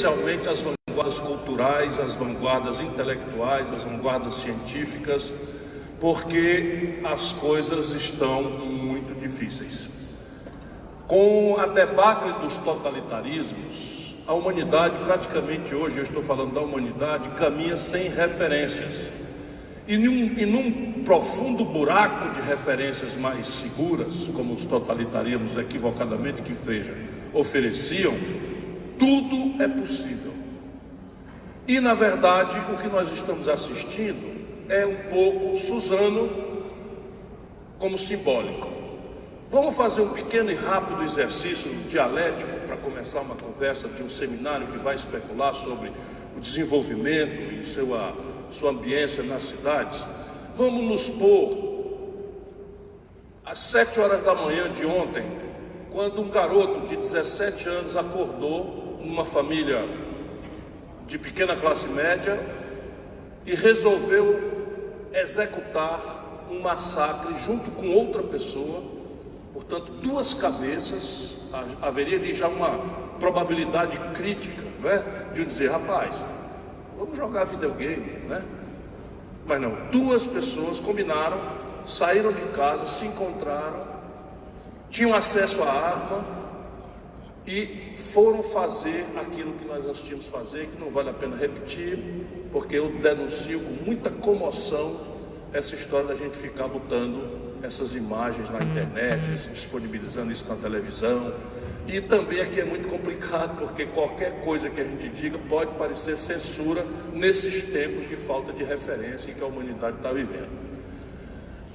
especialmente as vanguardas culturais, as vanguardas intelectuais, as vanguardas científicas, porque as coisas estão muito difíceis. Com a debacle dos totalitarismos, a humanidade praticamente hoje, eu estou falando da humanidade, caminha sem referências. E num profundo buraco de referências mais seguras, como os totalitarismos equivocadamente que ofereciam, tudo é possível. E na verdade o que nós estamos assistindo é um pouco Suzano como simbólico. Vamos fazer um pequeno e rápido exercício dialético para começar uma conversa de um seminário que vai especular sobre o desenvolvimento e sua ambiência nas cidades. Vamos nos pôr às 7 horas da manhã de ontem, quando um garoto de 17 anos acordou numa família de pequena classe média e resolveu executar um massacre junto com outra pessoa. Portanto, duas cabeças. Haveria ali já uma probabilidade crítica, não é? De dizer, rapaz, vamos jogar videogame, né? Mas não, duas pessoas combinaram, saíram de casa, se encontraram, tinham acesso à arma e foram fazer aquilo que nós assistimos fazer, que não vale a pena repetir, porque eu denuncio com muita comoção essa história da gente ficar botando essas imagens na internet, disponibilizando isso na televisão. E também aqui é muito complicado, porque qualquer coisa que a gente diga pode parecer censura nesses tempos de falta de referência em que a humanidade está vivendo.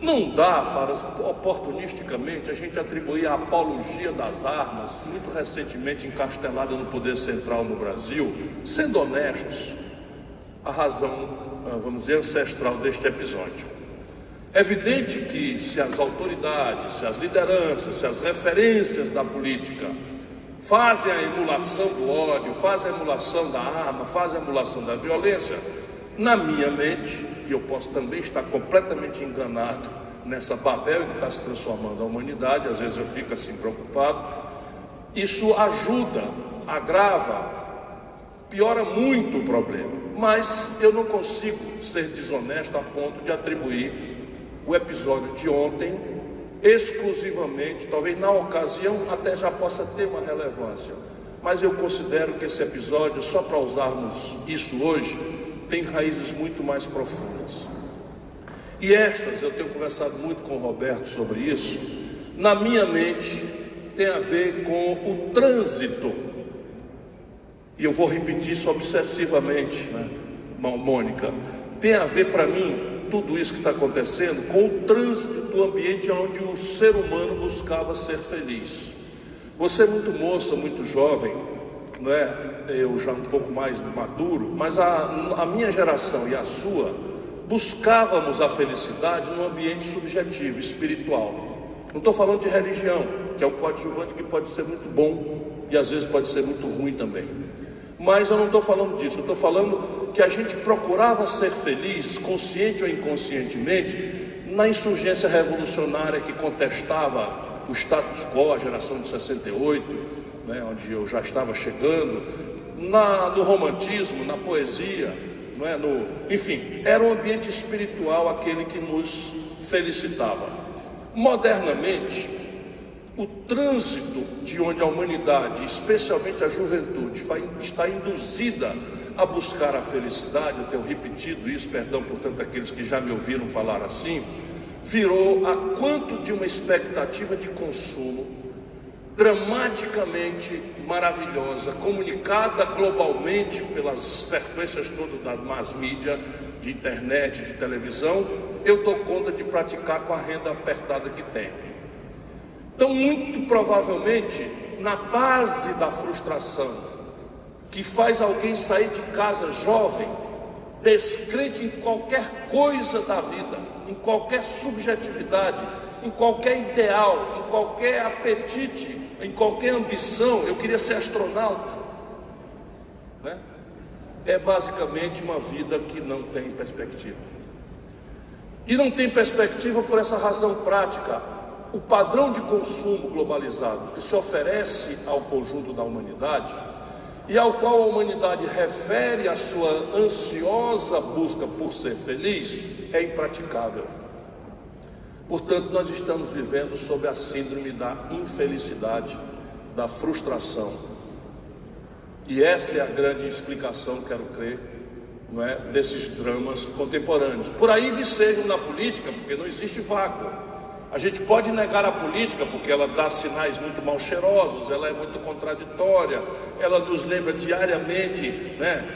Não dá para, oportunisticamente, a gente atribuir a apologia das armas, muito recentemente encastelada no poder central no Brasil, sendo honestos, a razão, vamos dizer, ancestral deste episódio. É evidente que se as autoridades, se as lideranças, se as referências da política fazem a emulação do ódio, fazem a emulação da arma, fazem a emulação da violência, na minha mente, e eu posso também estar completamente enganado nessa Babel que está se transformando a humanidade, às vezes eu fico assim preocupado, isso ajuda, agrava, piora muito o problema, mas eu não consigo ser desonesto a ponto de atribuir o episódio de ontem exclusivamente, talvez na ocasião até já possa ter uma relevância, mas eu considero que esse episódio, só para usarmos isso hoje, tem raízes muito mais profundas. E estas, eu tenho conversado muito com o Roberto sobre isso, na minha mente tem a ver com o trânsito, e eu vou repetir isso obsessivamente, né, Mônica, tem a ver para mim, tudo isso que está acontecendo, com o trânsito do ambiente onde o ser humano buscava ser feliz. Você é muito moça, muito jovem, não é? Eu já um pouco mais maduro, mas a minha geração e a sua, buscávamos a felicidade num ambiente subjetivo, espiritual. Não estou falando de religião, que é um coadjuvante que pode ser muito bom e às vezes pode ser muito ruim também. Mas eu não estou falando disso, eu estou falando que a gente procurava ser feliz, consciente ou inconscientemente, na insurgência revolucionária que contestava o status quo, a geração de 68, né, onde eu já estava chegando, no romantismo, na poesia, não é, enfim, era um ambiente espiritual aquele que nos felicitava. Modernamente, o trânsito de onde a humanidade, especialmente a juventude, está induzida a buscar a felicidade, eu tenho repetido isso, perdão, portanto, aqueles que já me ouviram falar assim, virou a quanto de uma expectativa de consumo dramaticamente maravilhosa, comunicada globalmente pelas frequências todas da mass media, de internet, de televisão, eu dou conta de praticar com a renda apertada que tenho. Então, muito provavelmente, na base da frustração que faz alguém sair de casa jovem, descrente em qualquer coisa da vida, em qualquer subjetividade, em qualquer ideal, em qualquer apetite, em qualquer ambição, eu queria ser astronauta, né? É basicamente uma vida que não tem perspectiva. E não tem perspectiva por essa razão prática. O padrão de consumo globalizado que se oferece ao conjunto da humanidade e ao qual a humanidade refere a sua ansiosa busca por ser feliz, é impraticável. Portanto, nós estamos vivendo sob a síndrome da infelicidade, da frustração. E essa é a grande explicação, quero crer, não é, desses dramas contemporâneos. Por aí vicejam na política, porque não existe vácuo. A gente pode negar a política porque ela dá sinais muito mal cheirosos, ela é muito contraditória, ela nos lembra diariamente, né,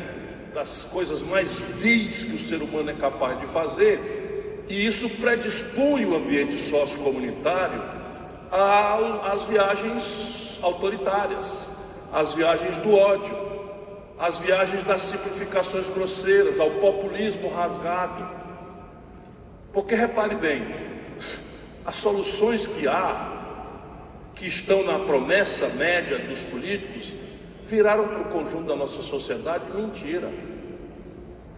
das coisas mais vis que o ser humano é capaz de fazer, e isso predispõe o ambiente sociocomunitário às viagens autoritárias, às viagens do ódio, às viagens das simplificações grosseiras, ao populismo rasgado. Porque repare bem, as soluções que estão na promessa média dos políticos, viraram para o conjunto da nossa sociedade mentira.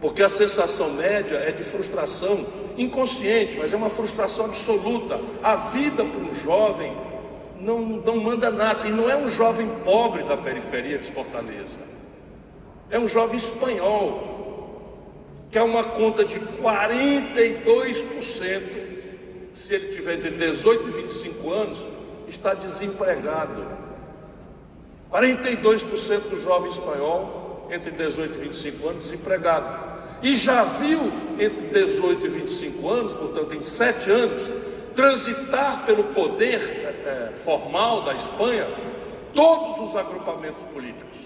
Porque a sensação média é de frustração inconsciente, mas é uma frustração absoluta. A vida para um jovem não manda nada, e não é um jovem pobre da periferia de Fortaleza, é um jovem espanhol, que é uma conta de 42%, se ele tiver entre 18 e 25 anos, está desempregado. 42% do jovem espanhol entre 18 e 25 anos desempregado. E já viu entre 18 e 25 anos, portanto em 7 anos, transitar pelo poder formal da Espanha todos os agrupamentos políticos.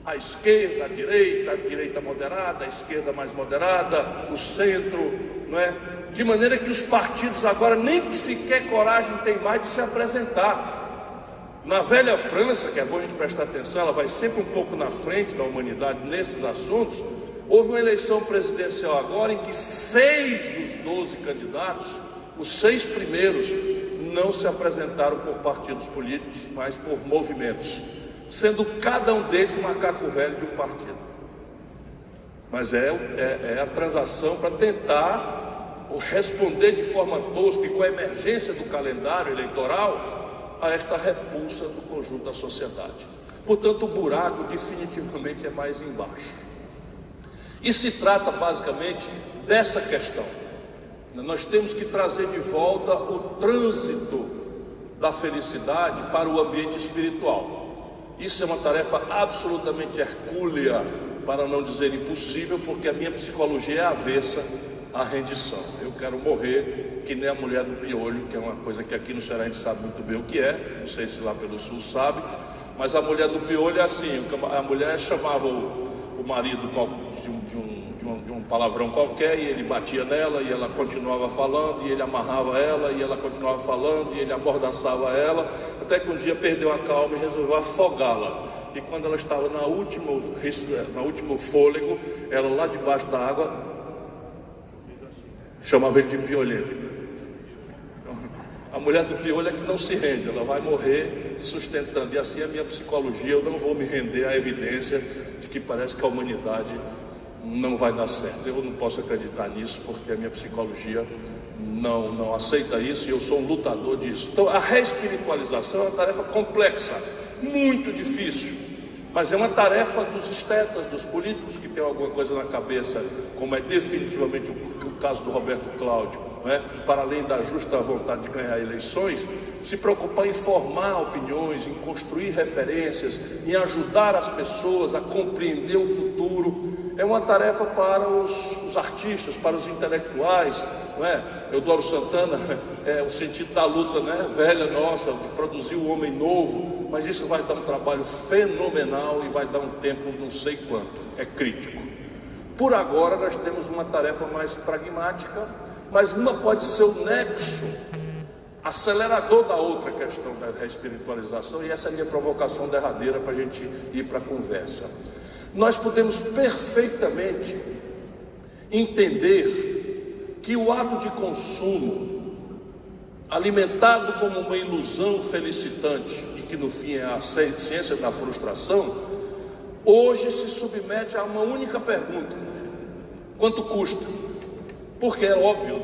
A esquerda, a direita moderada, a esquerda mais moderada, o centro, não é? De maneira que os partidos agora nem sequer coragem tem mais de se apresentar. Na velha França, que é bom a gente prestar atenção, ela vai sempre um pouco na frente da humanidade nesses assuntos. Houve uma eleição presidencial agora em que 6 dos 12 candidatos, os 6 primeiros, não se apresentaram por partidos políticos, mas por movimentos, sendo cada um deles um macaco velho de um partido. Mas é a transação para tentar responder de forma tosca e com a emergência do calendário eleitoral a esta repulsa do conjunto da sociedade. Portanto, o buraco definitivamente é mais embaixo. E se trata basicamente dessa questão. Nós temos que trazer de volta o trânsito da felicidade para o ambiente espiritual. Isso é uma tarefa absolutamente hercúlea, para não dizer impossível, porque a minha psicologia é avessa à rendição. Eu quero morrer que nem a mulher do piolho, que é uma coisa que aqui no Ceará a gente sabe muito bem o que é, não sei se lá pelo sul sabe, mas a mulher do piolho é assim, a mulher chamava o marido de um palavrão qualquer, e ele batia nela, e ela continuava falando, e ele amarrava ela, e ela continuava falando, e ele amordaçava ela, até que um dia perdeu a calma e resolveu afogá-la. E quando ela estava no último fôlego, ela lá debaixo da água, chamava ele de piolheiro. Então, a mulher do piolho é que não se rende, ela vai morrer sustentando. E assim é a minha psicologia, eu não vou me render à evidência de que parece que a humanidade não vai dar certo. Eu não posso acreditar nisso, porque a minha psicologia não aceita isso, e eu sou um lutador disso. Então a reespiritualização é uma tarefa complexa, muito difícil, mas é uma tarefa dos estetas, dos políticos que têm alguma coisa na cabeça, como é definitivamente o caso do Roberto Cláudio, não é? Para além da justa vontade de ganhar eleições, se preocupar em formar opiniões, em construir referências, em ajudar as pessoas a compreender o futuro. É uma tarefa para os artistas, para os intelectuais, não é? Eudoro Santana, o sentido da luta, né, velha nossa, de produzir o homem novo, mas isso vai dar um trabalho fenomenal e vai dar um tempo não sei quanto, é crítico. Por agora nós temos uma tarefa mais pragmática, mas uma pode ser o nexo acelerador da outra questão da reespiritualização, e essa é a minha provocação derradeira para a gente ir para a conversa. Nós podemos perfeitamente entender que o ato de consumo, alimentado como uma ilusão felicitante, e que no fim é a ciência da frustração, hoje se submete a uma única pergunta: quanto custa? Porque é óbvio,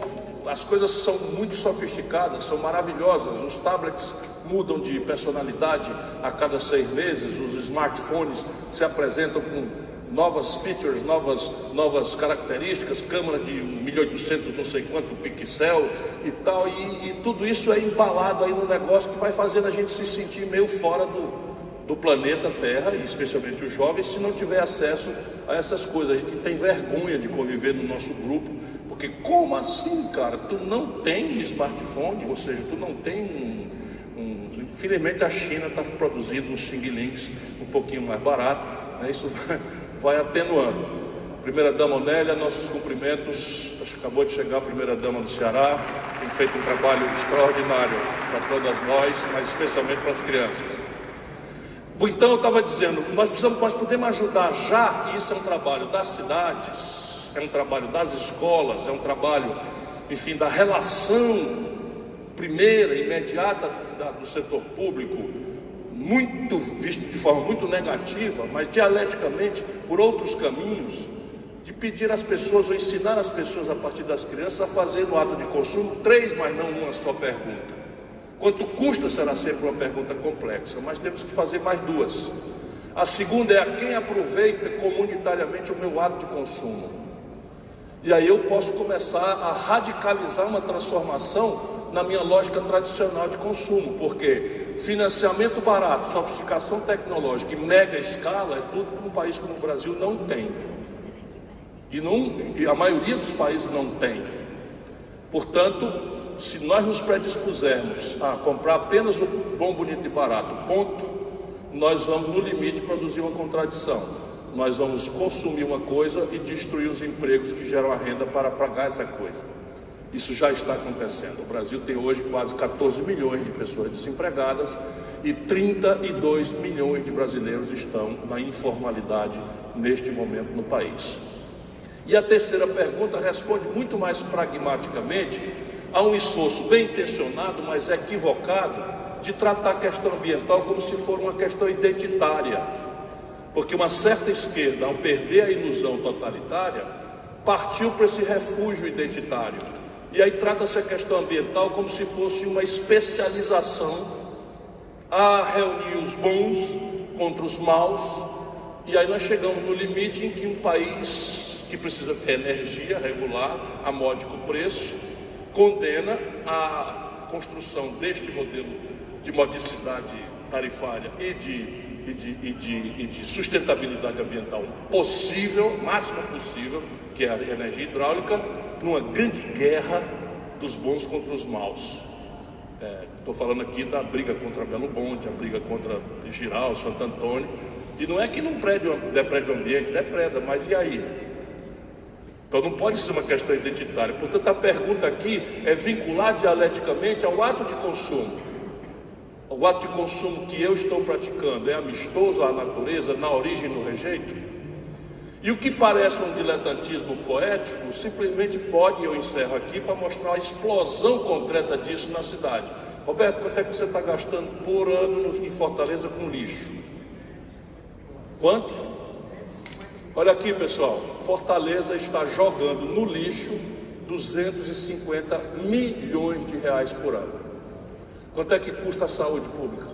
as coisas são muito sofisticadas, são maravilhosas. Os tablets mudam de personalidade a cada 6 meses, os smartphones se apresentam com novas features, novas características, câmera de 1800 não sei quanto pixel e tal, e tudo isso é embalado aí num negócio que vai fazendo a gente se sentir meio fora do planeta Terra, e especialmente os jovens, se não tiver acesso a essas coisas. A gente tem vergonha de conviver no nosso grupo, porque como assim, cara? Tu não tem smartphone, ou seja, tu não tem Infelizmente a China está produzindo uns Xing Lings um pouquinho mais barato, né? Isso vai atenuando. Primeira-dama Onélia, nossos cumprimentos. Acabou de chegar a primeira-dama do Ceará, tem feito um trabalho extraordinário para todas nós, mas especialmente para as crianças. Então eu estava dizendo, nós podemos ajudar já, e isso é um trabalho das cidades, é um trabalho das escolas, é um trabalho, enfim, da relação primeira, imediata do setor público, muito visto de forma muito negativa, mas dialeticamente, por outros caminhos, de pedir às pessoas, ou ensinar as pessoas a partir das crianças a fazer no ato de consumo 3, mas não uma só pergunta. Quanto custa será sempre uma pergunta complexa, mas temos que fazer mais 2. A segunda é a quem aproveita comunitariamente o meu ato de consumo. E aí eu posso começar a radicalizar uma transformação na minha lógica tradicional de consumo, porque financiamento barato, sofisticação tecnológica e mega escala é tudo que um país como o Brasil não tem. E a maioria dos países não tem. Portanto, se nós nos predispusermos a comprar apenas o bom, bonito e barato, ponto, nós vamos no limite produzir uma contradição. Nós vamos consumir uma coisa e destruir os empregos que geram a renda para pagar essa coisa. Isso já está acontecendo. O Brasil tem hoje quase 14 milhões de pessoas desempregadas e 32 milhões de brasileiros estão na informalidade neste momento no país. E a terceira pergunta responde muito mais pragmaticamente a um esforço bem intencionado, mas equivocado, de tratar a questão ambiental como se for uma questão identitária. Porque uma certa esquerda, ao perder a ilusão totalitária, partiu para esse refúgio identitário. E aí trata-se a questão ambiental como se fosse uma especialização a reunir os bons contra os maus. E aí nós chegamos no limite em que um país que precisa ter energia regular a módico preço condena a construção deste modelo de modicidade tarifária e de sustentabilidade ambiental possível, máxima possível, que é a energia hidráulica, numa grande guerra dos bons contra os maus. Estou falando aqui da briga contra Belo Monte, a briga contra Giral, Santo Antônio, e não é que não deprede o ambiente, depreda, mas e aí? Então não pode ser uma questão identitária. Portanto, a pergunta aqui é vincular dialeticamente ao ato de consumo. O ato de consumo que eu estou praticando é amistoso à natureza, na origem e no rejeito? E o que parece um diletantismo poético, simplesmente pode, eu encerro aqui, para mostrar a explosão concreta disso na cidade. Roberto, quanto é que você está gastando por ano em Fortaleza com lixo? Quanto? Olha aqui, pessoal, Fortaleza está jogando no lixo 250 milhões de reais por ano. Quanto é que custa a saúde pública?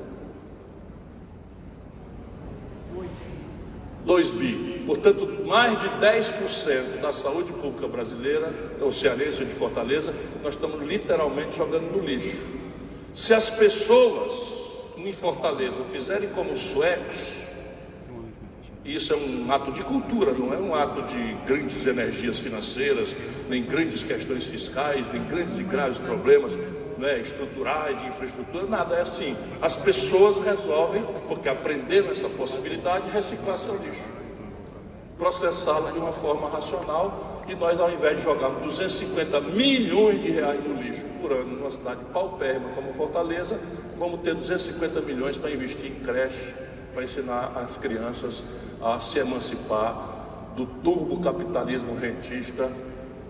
2 bi. Portanto, mais de 10% da saúde pública brasileira, ou cearense de Fortaleza, nós estamos literalmente jogando no lixo. Se as pessoas em Fortaleza fizerem como os suecos, isso é um ato de cultura, não é um ato de grandes energias financeiras, nem grandes questões fiscais, nem grandes e graves problemas, né, estruturais, de infraestrutura, nada, é assim. As pessoas resolvem, porque aprenderam essa possibilidade, reciclar seu lixo, processá-lo de uma forma racional, e nós, ao invés de jogar 250 milhões de reais no lixo por ano numa cidade paupérrima como Fortaleza, vamos ter 250 milhões para investir em creche, para ensinar as crianças a se emancipar do turbocapitalismo rentista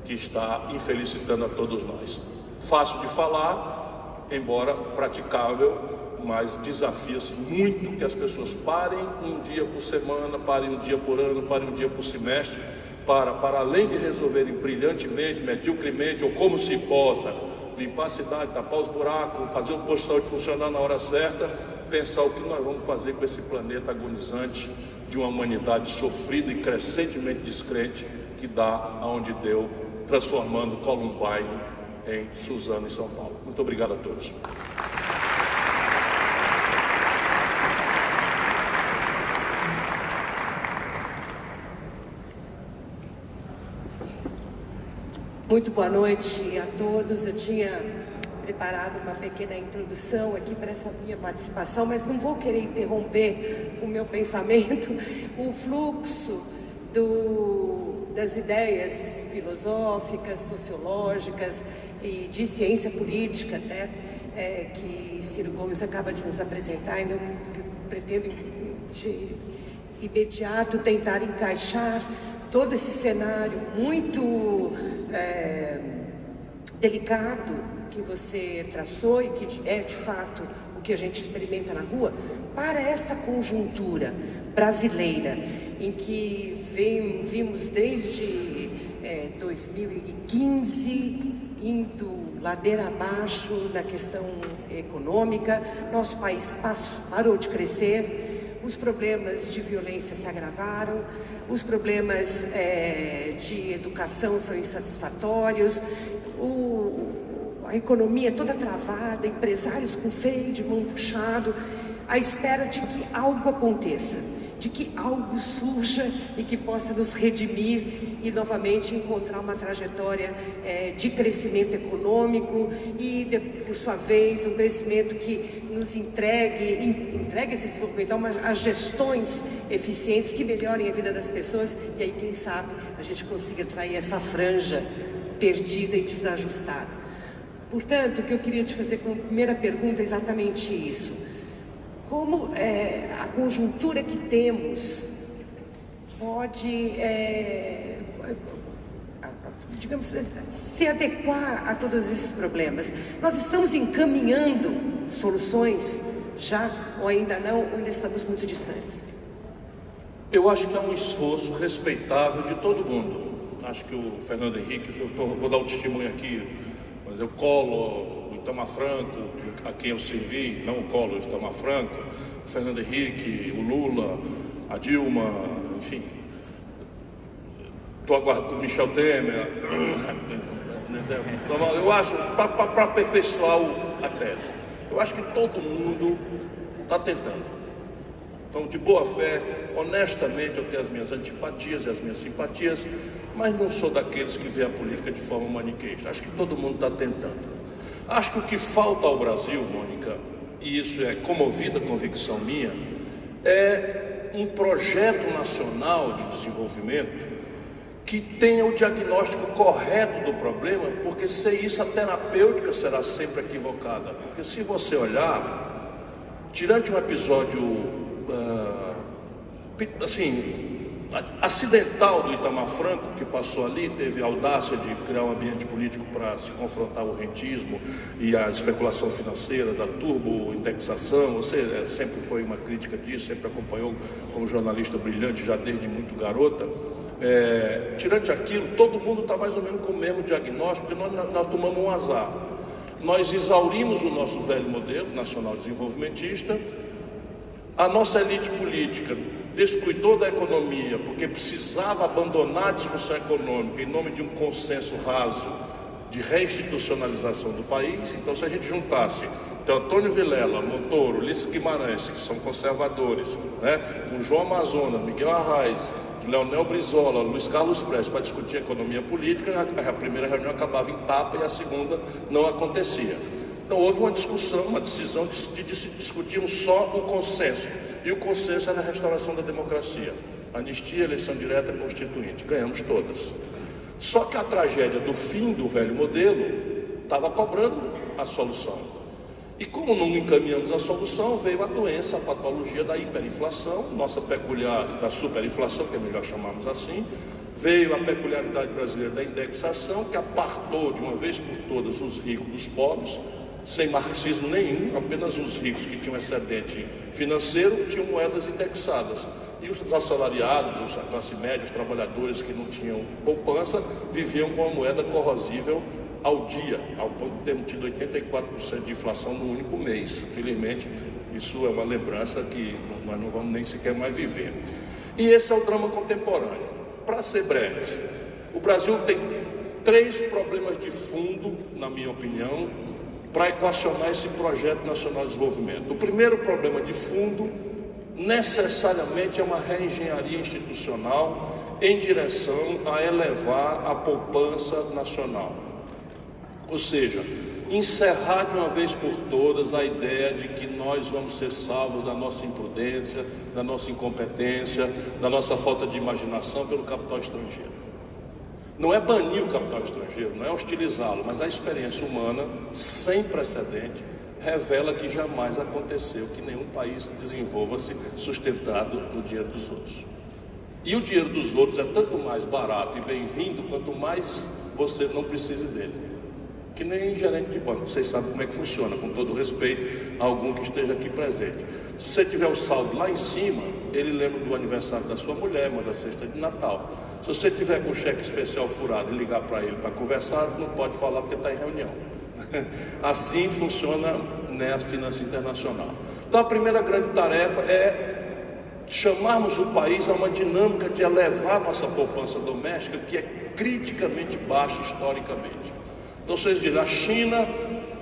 que está infelicitando a todos nós. Fácil de falar, embora praticável, mas desafia-se muito que as pessoas parem um dia por semana, parem um dia por ano, parem um dia por semestre, para além de resolverem brilhantemente, mediocremente, ou como se possa, limpar a cidade, tapar os buracos, fazer o posto de saúde funcionar na hora certa, pensar o que nós vamos fazer com esse planeta agonizante de uma humanidade sofrida e crescentemente descrente, que dá aonde deu, transformando Columbine em Suzano, em São Paulo. Muito obrigado a todos. Muito boa noite a todos. Eu tinha preparado uma pequena introdução aqui para essa minha participação, mas não vou querer interromper o meu pensamento, o fluxo das ideias filosóficas, sociológicas e de ciência política até, que Ciro Gomes acaba de nos apresentar, e eu pretendo de imediato tentar encaixar todo esse cenário muito delicado que você traçou e que é de fato o que a gente experimenta na rua, para essa conjuntura brasileira em que vimos desde 2015 indo ladeira abaixo na questão econômica, nosso país parou de crescer, os problemas de violência se agravaram, os problemas de educação são insatisfatórios, a economia toda travada, empresários com freio de mão puxado, à espera de que algo aconteça, de que algo surja e que possa nos redimir e novamente encontrar uma trajetória de crescimento econômico e, por sua vez, um crescimento que nos entregue esse desenvolvimento a gestões eficientes que melhorem a vida das pessoas, e aí, quem sabe, a gente consiga atrair essa franja perdida e desajustada. Portanto, o que eu queria te fazer como primeira pergunta é exatamente isso. Como a conjuntura que temos pode, digamos, se adequar a todos esses problemas? Nós estamos encaminhando soluções já, ou ainda não, ou ainda estamos muito distantes? Eu acho que é um esforço respeitável de todo mundo. Acho que o Fernando Henrique, vou dar um testemunho aqui, mas eu colo o Itamar Franco, a quem eu servi, não o colo, o Itamar Franco, o Fernando Henrique, o Lula, a Dilma, enfim, estou aguardando o Michel Temer. Eu acho, para aperfeiçoar a tese, eu acho que todo mundo está tentando. Então, de boa fé, honestamente, eu tenho as minhas antipatias e as minhas simpatias, mas não sou daqueles que veem a política de forma maniqueísta. Acho que todo mundo está tentando. Acho que o que falta ao Brasil, Mônica, e isso é comovida convicção minha, é um projeto nacional de desenvolvimento que tenha o diagnóstico correto do problema, porque sem isso a terapêutica será sempre equivocada. Porque se você olhar, tirante um episódio acidental do Itamar Franco, que passou ali, teve a audácia de criar um ambiente político para se confrontar o rentismo e a especulação financeira da turbo-indexação. Você sempre foi uma crítica disso, sempre acompanhou como jornalista brilhante já desde muito garota. Tirante aquilo, todo mundo está mais ou menos com o mesmo diagnóstico, porque nós tomamos um azar. Nós exaurimos o nosso velho modelo nacional desenvolvimentista. A nossa elite política descuidou da economia porque precisava abandonar a discussão econômica em nome de um consenso raso de reinstitucionalização do país. Então, se a gente juntasse Antônio Vilela, Montoro, Ulisses Guimarães, que são conservadores, com João Amazonas, Miguel Arraes, Leonel Brizola, Luiz Carlos Prestes, para discutir economia política, a primeira reunião acabava em tapa e a segunda não acontecia. Então houve uma discussão, uma decisão de discutirmos só o consenso. E o consenso era a restauração da democracia. Anistia, eleição direta e constituinte. Ganhamos todas. Só que a tragédia do fim do velho modelo estava cobrando a solução. E como não encaminhamos a solução, veio a doença, a patologia da hiperinflação, nossa peculiar, da superinflação, que é melhor chamarmos assim. Veio a peculiaridade brasileira da indexação, que apartou de uma vez por todas os ricos dos pobres, sem marxismo nenhum, apenas os ricos que tinham excedente financeiro tinham moedas indexadas. E os assalariados, a classe média, os trabalhadores que não tinham poupança, viviam com a moeda corrosível ao dia, ao ponto de termos tido 84% de inflação no único mês. Infelizmente, isso é uma lembrança que nós não vamos nem sequer mais viver. E esse é o drama contemporâneo. Para ser breve, o Brasil tem 3 problemas de fundo, na minha opinião, para equacionar esse projeto nacional de desenvolvimento. O primeiro problema de fundo, necessariamente, é uma reengenharia institucional em direção a elevar a poupança nacional. Ou seja, encerrar de uma vez por todas a ideia de que nós vamos ser salvos da nossa imprudência, da nossa incompetência, da nossa falta de imaginação pelo capital estrangeiro. Não é banir o capital estrangeiro, não é hostilizá-lo, mas a experiência humana, sem precedente, revela que jamais aconteceu que nenhum país desenvolva-se sustentado no dinheiro dos outros. E o dinheiro dos outros é tanto mais barato e bem-vindo, quanto mais você não precise dele. Que nem gerente de banco, vocês sabem como é que funciona, com todo respeito a algum que esteja aqui presente. Se você tiver o saldo lá em cima, ele lembra do aniversário da sua mulher, manda a cesta de Natal. Se você tiver com o cheque especial furado e ligar para ele para conversar, não pode falar porque está em reunião. Assim funciona, né, a finança internacional. Então a primeira grande tarefa é chamarmos o país a uma dinâmica de elevar nossa poupança doméstica, que é criticamente baixa historicamente. Então vocês dizem, a China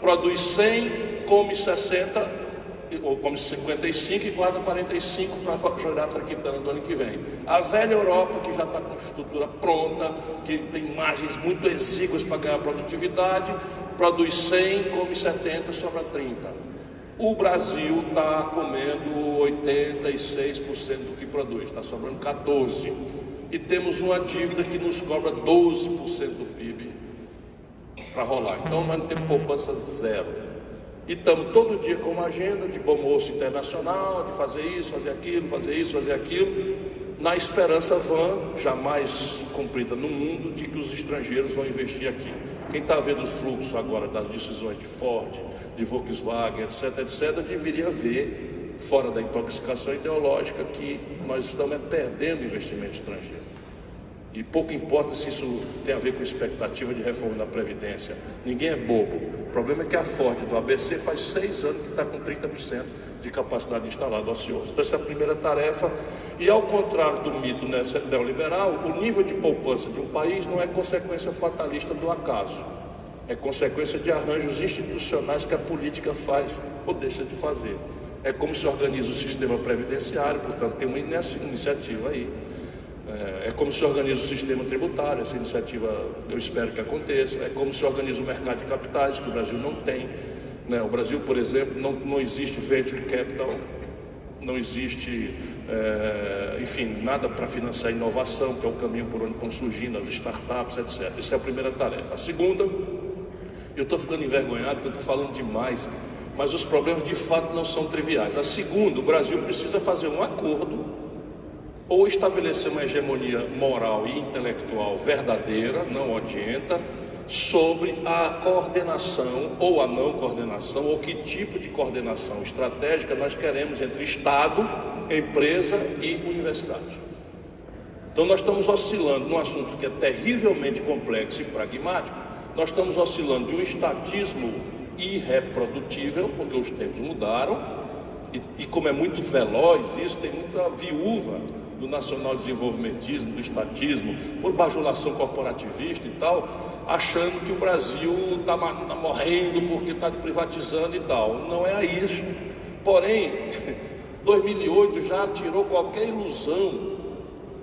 produz 100, come 60, ou come 55 e guarda 45 para jogar traquitana do ano que vem. A velha Europa, que já está com estrutura pronta, que tem margens muito exíguas para ganhar produtividade, produz 100, come 70, sobra 30. O Brasil está comendo 86% do que produz, está sobrando 14%. E temos uma dívida que nos cobra 12% do PIB para rolar. Então nós não temos poupança zero. E estamos todo dia com uma agenda de bom moço internacional, de fazer isso, fazer aquilo, fazer isso, fazer aquilo, na esperança vã, jamais cumprida no mundo, de que os estrangeiros vão investir aqui. Quem está vendo os fluxos agora das decisões de Ford, de Volkswagen, etc., etc., deveria ver, fora da intoxicação ideológica, que nós estamos perdendo investimento estrangeiro. E pouco importa se isso tem a ver com expectativa de reforma da Previdência. Ninguém é bobo. O problema é que a Ford do ABC faz 6 anos que está com 30% de capacidade instalada ociosa. Então essa é a primeira tarefa. E ao contrário do mito neoliberal, o nível de poupança de um país não é consequência fatalista do acaso. É consequência de arranjos institucionais que a política faz ou deixa de fazer. É como se organiza o sistema previdenciário, portanto tem uma iniciativa aí. É como se organiza o sistema tributário, essa iniciativa eu espero que aconteça. É como se organiza o mercado de capitais, que o Brasil não tem, né? O Brasil, por exemplo, não existe venture capital, não existe, enfim, nada para financiar a inovação, que é o caminho por onde estão surgindo as startups, etc. Essa é a primeira tarefa. A segunda, eu estou ficando envergonhado porque eu estou falando demais, mas os problemas de fato não são triviais. A segunda, o Brasil precisa fazer um acordo ou estabelecer uma hegemonia moral e intelectual verdadeira, não odienta, sobre a coordenação ou a não coordenação, ou que tipo de coordenação estratégica nós queremos entre Estado, empresa e universidade. Então nós estamos oscilando num assunto que é terrivelmente complexo e pragmático. Nós estamos oscilando de um estatismo irreprodutível, porque os tempos mudaram, e como é muito veloz isso, tem muita viúva do nacional-desenvolvimentismo, do estatismo, por bajulação corporativista e tal, achando que o Brasil está morrendo porque está privatizando e tal. Não é isso. Porém, 2008 já tirou qualquer ilusão,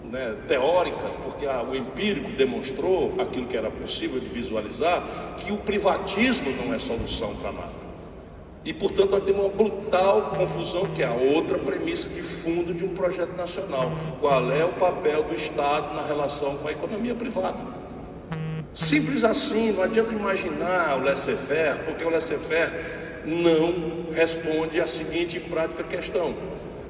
né, teórica, porque o empírico demonstrou aquilo que era possível de visualizar, que o privatismo não é solução para nada. E, portanto, nós temos uma brutal confusão, que é a outra premissa de fundo de um projeto nacional. Qual é o papel do Estado na relação com a economia privada? Simples assim, não adianta imaginar o laissez-faire, porque o laissez-faire não responde à seguinte prática questão.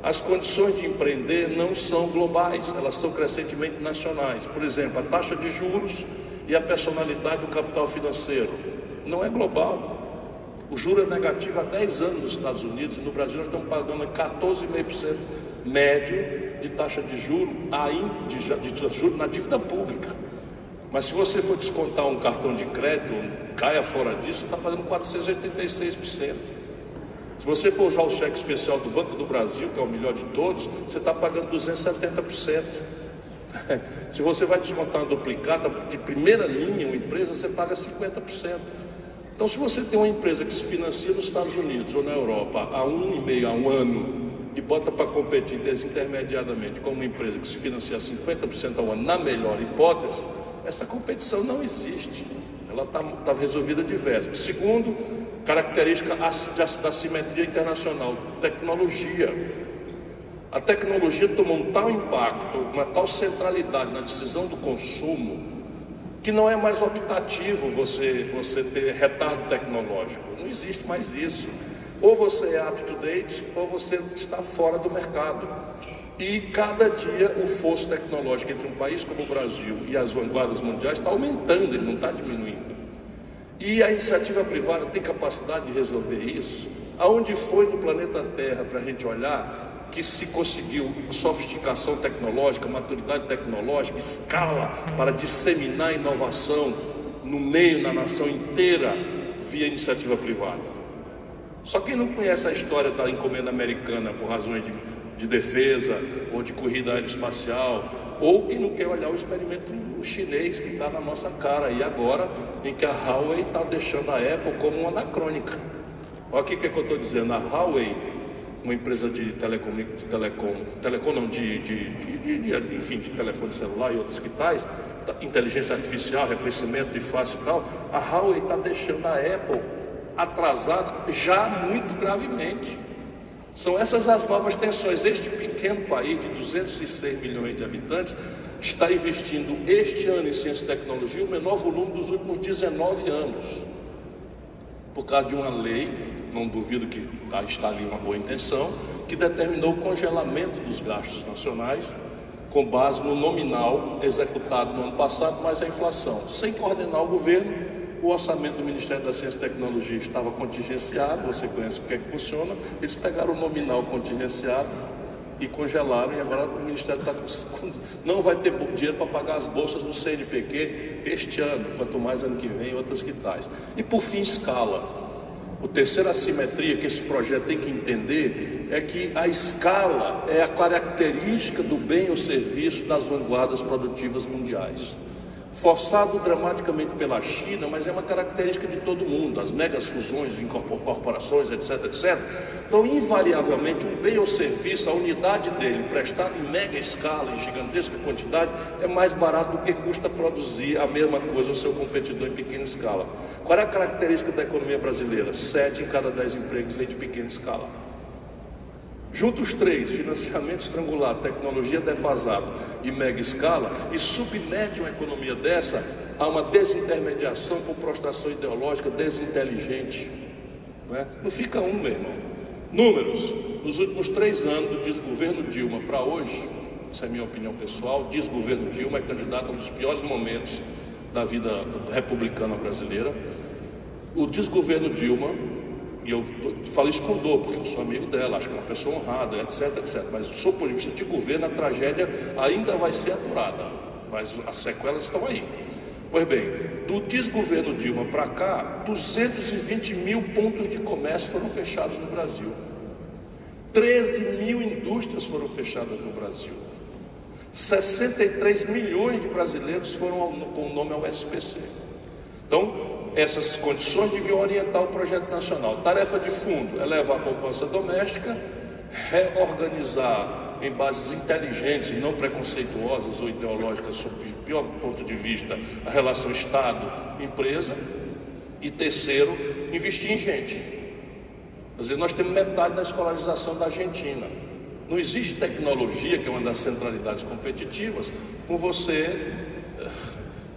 As condições de empreender não são globais, elas são crescentemente nacionais. Por exemplo, a taxa de juros e a personalidade do capital financeiro não é global. O juro é negativo há 10 anos nos Estados Unidos, e no Brasil nós estamos pagando 14,5% médio de taxa de juros na dívida pública. Mas se você for descontar um cartão de crédito, caia fora disso, você está pagando 486%. Se você for usar o cheque especial do Banco do Brasil, que é o melhor de todos, você está pagando 270%. Se você vai descontar uma duplicata de primeira linha, uma empresa, você paga 50%. Então, se você tem uma empresa que se financia nos Estados Unidos ou na Europa há 1,5 a 1 ano e bota para competir desintermediadamente com uma empresa que se financia 50% ao ano, na melhor hipótese, essa competição não existe. Ela está resolvida de véspera. Segundo, característica da simetria internacional, tecnologia. A tecnologia tomou um tal impacto, uma tal centralidade na decisão do consumo, que não é mais optativo você ter retardo tecnológico. Não existe mais isso. Ou você é up-to-date, ou você está fora do mercado. E cada dia o fosso tecnológico entre um país como o Brasil e as vanguardas mundiais está aumentando, ele não está diminuindo. E a iniciativa privada tem capacidade de resolver isso? Aonde foi no planeta Terra para a gente olhar que se conseguiu sofisticação tecnológica, maturidade tecnológica, escala para disseminar a inovação no meio, na nação inteira, via iniciativa privada? Só quem não conhece a história da encomenda americana por razões de defesa ou de corrida aeroespacial, ou quem não quer olhar o experimento chinês que está na nossa cara aí agora, em que a Huawei está deixando a Apple como uma anacrônica. Olha o que eu estou dizendo. A Huawei, uma empresa de telefone celular e outros que tais, inteligência artificial, reconhecimento de face e tal, a Huawei está deixando a Apple atrasada já muito gravemente. São essas as novas tensões. Este pequeno país de 206 milhões de habitantes está investindo este ano em ciência e tecnologia o menor volume dos últimos 19 anos. Por causa de uma lei, não duvido que está ali uma boa intenção, que determinou o congelamento dos gastos nacionais com base no nominal executado no ano passado, mais a inflação. Sem coordenar o governo, o orçamento do Ministério da Ciência e Tecnologia estava contingenciado, você conhece o que é que funciona, eles pegaram o nominal contingenciado e congelaram, e agora o Ministério não vai ter dinheiro para pagar as bolsas do CNPq este ano, quanto mais ano que vem, outras que tais. E por fim, escala. A terceira assimetria que esse projeto tem que entender é que a escala é a característica do bem ou serviço das vanguardas produtivas mundiais. Forçado dramaticamente pela China, mas é uma característica de todo mundo, as megas fusões de corporações, etc, etc. Então, invariavelmente, um bem ou serviço, a unidade dele, prestado em mega escala, em gigantesca quantidade, é mais barato do que custa produzir a mesma coisa ao seu competidor em pequena escala. Qual é a característica da economia brasileira? 7 em cada 10 empregos vem de pequena escala. Junta os três, financiamento estrangulado, tecnologia defasada e mega escala, e submete uma economia dessa a uma desintermediação por prostração ideológica desinteligente. Não fica meu irmão. Números. Nos últimos 3 anos do desgoverno Dilma para hoje, essa é a minha opinião pessoal, desgoverno Dilma é candidato a um dos piores momentos da vida republicana brasileira. O desgoverno Dilma, e eu falo isso com dor, porque eu sou amigo dela, acho que é uma pessoa honrada, etc, etc. Mas, sob o ponto de vista de governo, a tragédia ainda vai ser apurada, mas as sequelas estão aí. Pois bem, do desgoverno Dilma para cá, 220 mil pontos de comércio foram fechados no Brasil. 13 mil indústrias foram fechadas no Brasil. 63 milhões de brasileiros foram com o nome ao SPC. Então, essas condições deviam orientar o projeto nacional. Tarefa de fundo: elevar a poupança doméstica, reorganizar em bases inteligentes e não preconceituosas ou ideológicas, sob o pior ponto de vista, a relação Estado-empresa. E terceiro, investir em gente. Quer dizer, nós temos metade da escolarização da Argentina. Não existe tecnologia, que é uma das centralidades competitivas,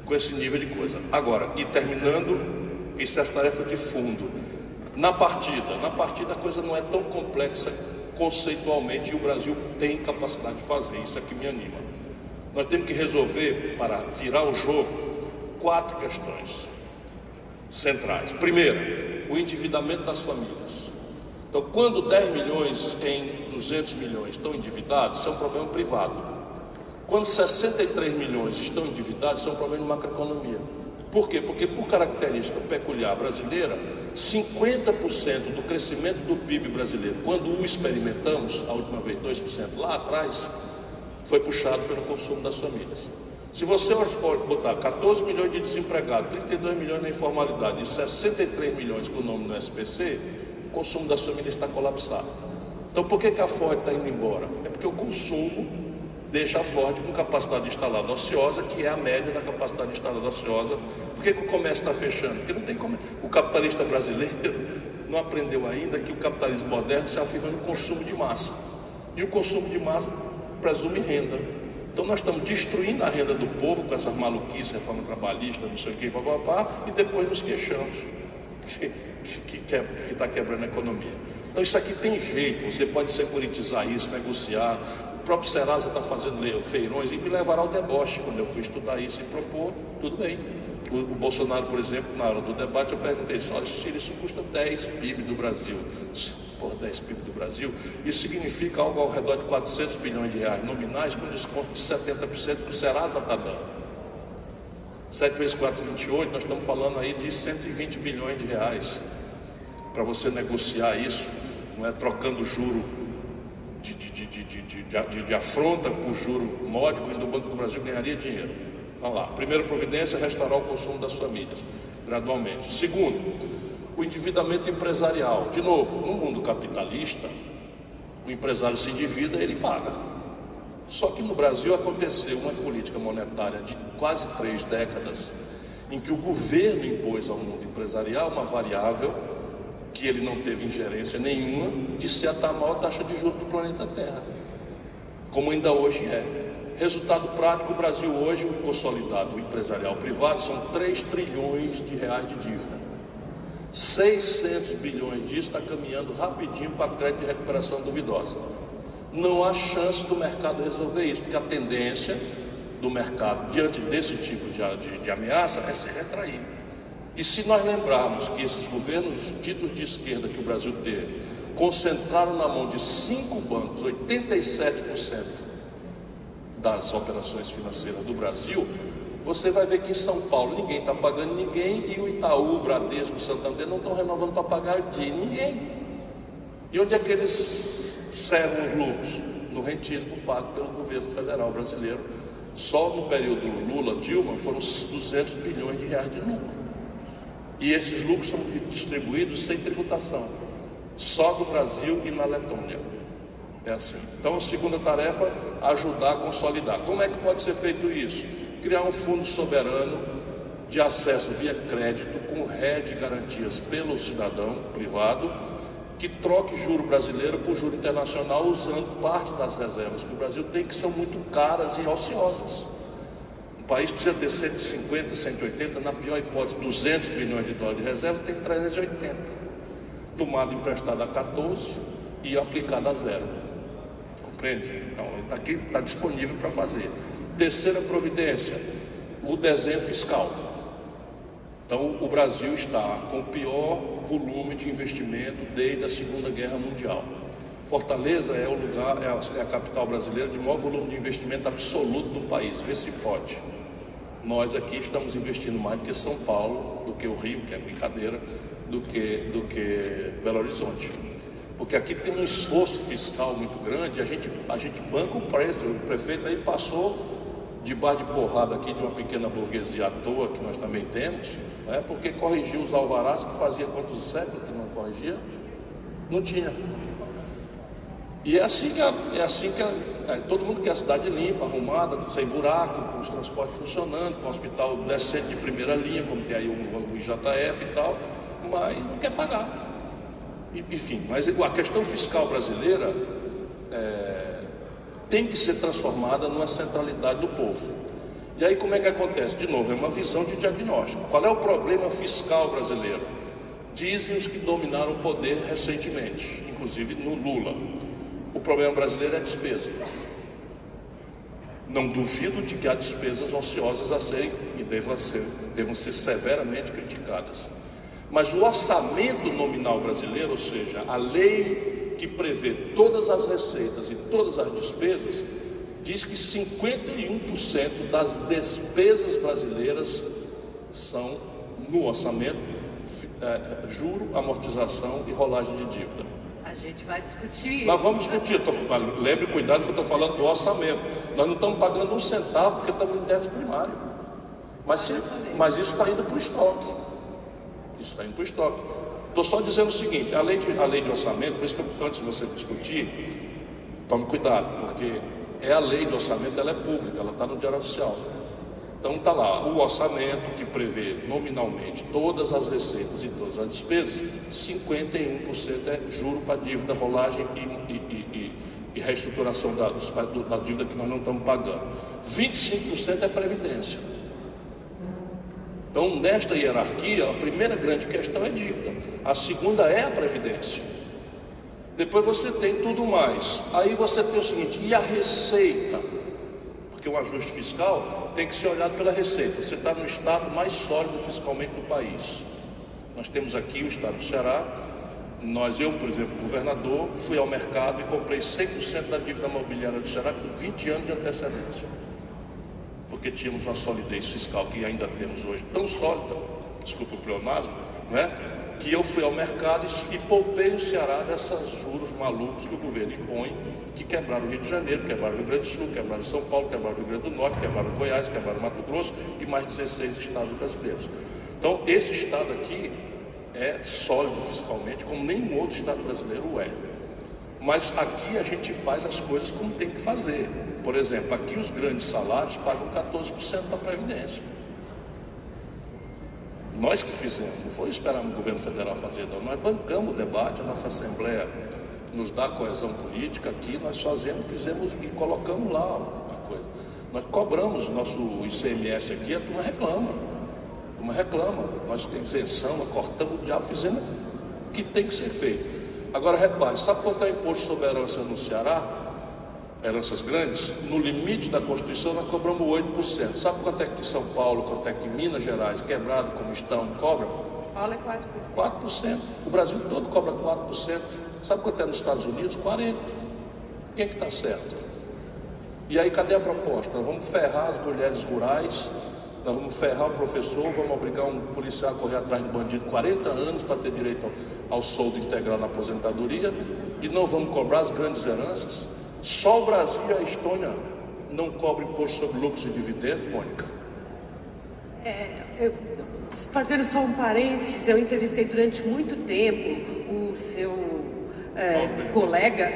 com esse nível de coisa. Agora, e terminando, isso é a tarefa de fundo. Na partida a coisa não é tão complexa conceitualmente, e o Brasil tem capacidade de fazer, isso é que me anima. Nós temos que resolver, para virar o jogo, 4 questões centrais. Primeiro, o endividamento das famílias. Então, quando 10 milhões 200 milhões estão endividados, isso é um problema privado. Quando 63 milhões estão endividados, isso é um problema de macroeconomia. Por quê? Porque, por característica peculiar brasileira, 50% do crescimento do PIB brasileiro, quando o experimentamos, a última vez 2% lá atrás, foi puxado pelo consumo das famílias. Se você pode botar 14 milhões de desempregados, 32 milhões na informalidade e 63 milhões com o nome no SPC, o consumo das famílias está colapsado. Então, por que a Ford está indo embora? É porque o consumo deixa a Ford com capacidade instalada ociosa, que é a média da capacidade instalada ociosa. Por que o comércio está fechando? Porque não tem como. O capitalista brasileiro não aprendeu ainda que o capitalismo moderno se afirma no consumo de massa. E o consumo de massa presume renda. Então nós estamos destruindo a renda do povo com essas maluquices, reforma trabalhista, não sei o que, e depois nos queixamos que está quebrando a economia. Então isso aqui tem jeito, você pode securitizar isso, negociar. O próprio Serasa está fazendo feirões e me levará ao deboche quando eu fui estudar isso e propor, tudo bem. O Bolsonaro, por exemplo, na hora do debate, eu perguntei, olha, Ciro, isso custa 10 PIB do Brasil. Por 10 PIB do Brasil, isso significa algo ao redor de 400 bilhões de reais nominais, com desconto de 70% que o Serasa está dando. 7 vezes 4, 28, nós estamos falando aí de 120 bilhões de reais. Para você negociar isso, não é trocando juro de afronta por juro módico, onde o Banco do Brasil ganharia dinheiro. Vamos lá. Primeira providência, restaurar o consumo das famílias, gradualmente. Segundo, o endividamento empresarial. De novo, no mundo capitalista, o empresário se endivida, ele paga. Só que no Brasil aconteceu uma política monetária de quase 3 décadas, em que o governo impôs ao mundo empresarial uma variável que ele não teve ingerência nenhuma, de ser a maior taxa de juros do planeta Terra, como ainda hoje é. Resultado prático, o Brasil hoje, o consolidado empresarial privado, são 3 trilhões de reais de dívida. 600 bilhões disso está caminhando rapidinho para crédito de recuperação duvidosa. Não há chance do mercado resolver isso, porque a tendência do mercado diante desse tipo de ameaça é se retrair. E se nós lembrarmos que esses governos ditos de esquerda que o Brasil teve concentraram na mão de 5 bancos 87% das operações financeiras do Brasil, você vai ver que em São Paulo ninguém está pagando ninguém e o Itaú, o Bradesco, o Santander não estão renovando para pagar de ninguém. E onde é que eles servem os lucros? No rentismo pago pelo governo federal brasileiro. Só no período Lula-Dilma foram 200 bilhões de reais de lucro. E esses lucros são distribuídos sem tributação, só do Brasil e na Letônia. É assim. Então a segunda tarefa, ajudar a consolidar. Como é que pode ser feito isso? Criar um fundo soberano de acesso via crédito com ré de garantias pelo cidadão privado, que troque juro brasileiro por juro internacional usando parte das reservas que o Brasil tem, que são muito caras e ociosas. O país precisa ter 150, 180, na pior hipótese 200 bilhões de dólares de reserva, tem 380. Tomado emprestado a 14 e aplicado a 0. Compreende? Então, está aqui, está disponível para fazer. Terceira providência, o desenho fiscal. Então, o Brasil está com o pior volume de investimento desde a Segunda Guerra Mundial. Fortaleza é o lugar, é a capital brasileira de maior volume de investimento absoluto do país. Vê se pode. Nós aqui estamos investindo mais do que São Paulo, do que o Rio, que é brincadeira, do que Belo Horizonte. Porque aqui tem um esforço fiscal muito grande, a gente banca o preço. O prefeito aí passou debaixo de porrada aqui de uma pequena burguesia à toa, que nós também temos, né? Porque corrigiu os alvarás, que fazia quantos séculos que não corrigia? Não tinha. E é assim que todo mundo quer a cidade limpa, arrumada, sem buraco, com os transportes funcionando, com o hospital decente de primeira linha, como tem aí o IJF e tal, mas não quer pagar. Enfim, mas a questão fiscal brasileira tem que ser transformada numa centralidade do povo. E aí como é que acontece? De novo, é uma visão de diagnóstico. Qual é o problema fiscal brasileiro? Dizem os que dominaram o poder recentemente, inclusive no Lula. O problema brasileiro é a despesa. Não duvido de que há despesas ociosas a serem e devam ser severamente criticadas. Mas o orçamento nominal brasileiro, ou seja, a lei que prevê todas as receitas e todas as despesas, diz que 51% das despesas brasileiras são, no orçamento, juro, amortização e rolagem de dívida. A gente vai discutir isso. Nós vamos discutir, lembre, cuidado que eu estou falando do orçamento. Nós não estamos pagando um centavo porque estamos em déficit primário. Mas isso está indo para o estoque. Isso está indo para o estoque. Estou só dizendo o seguinte, a lei de orçamento, por isso que antes de você discutir, tome cuidado, porque a lei de orçamento, ela é pública, ela está no Diário Oficial. Então está lá, o orçamento que prevê nominalmente todas as receitas e todas as despesas, 51% é juro para dívida, rolagem e reestruturação da dívida que nós não estamos pagando. 25% é previdência. Então, nesta hierarquia, a primeira grande questão é dívida, a segunda é a previdência. Depois você tem tudo mais. Aí você tem o seguinte, e a receita? Porque o ajuste fiscal tem que ser olhado pela receita. Você está no estado mais sólido fiscalmente do país. Nós temos aqui o estado do Ceará. Eu, por exemplo, governador, fui ao mercado e comprei 100% da dívida imobiliária do Ceará com 20 anos de antecedência. Porque tínhamos uma solidez fiscal que ainda temos hoje, tão sólida, desculpa o pleonasmo, né? Que eu fui ao mercado e poupei o Ceará desses juros malucos que o governo impõe, que quebraram o Rio de Janeiro, quebraram o Rio Grande do Sul, quebraram São Paulo, quebraram o Rio Grande do Norte, quebraram Goiás, quebraram Mato Grosso e mais 16 estados brasileiros. Então, esse estado aqui é sólido fiscalmente, como nenhum outro estado brasileiro é. Mas aqui a gente faz as coisas como tem que fazer. Por exemplo, aqui os grandes salários pagam 14% da Previdência. Nós que fizemos, não foi esperar o governo federal fazer, não. Nós bancamos o debate, a nossa Assembleia nos dá coesão política, aqui nós fizemos e colocamos lá a coisa. Nós cobramos o nosso ICMS aqui, a turma reclama. Nós temos isenção, nós cortamos o diabo, fizemos o que tem que ser feito. Agora repare, sabe quanto é imposto sobre herança no Ceará? Heranças grandes, no limite da Constituição nós cobramos 8%. Sabe quanto é que São Paulo, quanto é que Minas Gerais, quebrado como estão, cobra? Paulo é 4%. 4%. O Brasil todo cobra 4%. Sabe quanto é nos Estados Unidos? 40%. Quem é que está certo? E aí cadê a proposta? Nós vamos ferrar as mulheres rurais, nós vamos ferrar o professor, vamos obrigar um policial a correr atrás de bandido 40 anos para ter direito ao soldo integral na aposentadoria e não vamos cobrar as grandes heranças. Só o Brasil e a Estônia não cobram imposto sobre lucros e dividendos, Mônica? Fazendo só um parênteses, eu entrevistei durante muito tempo o seu colega,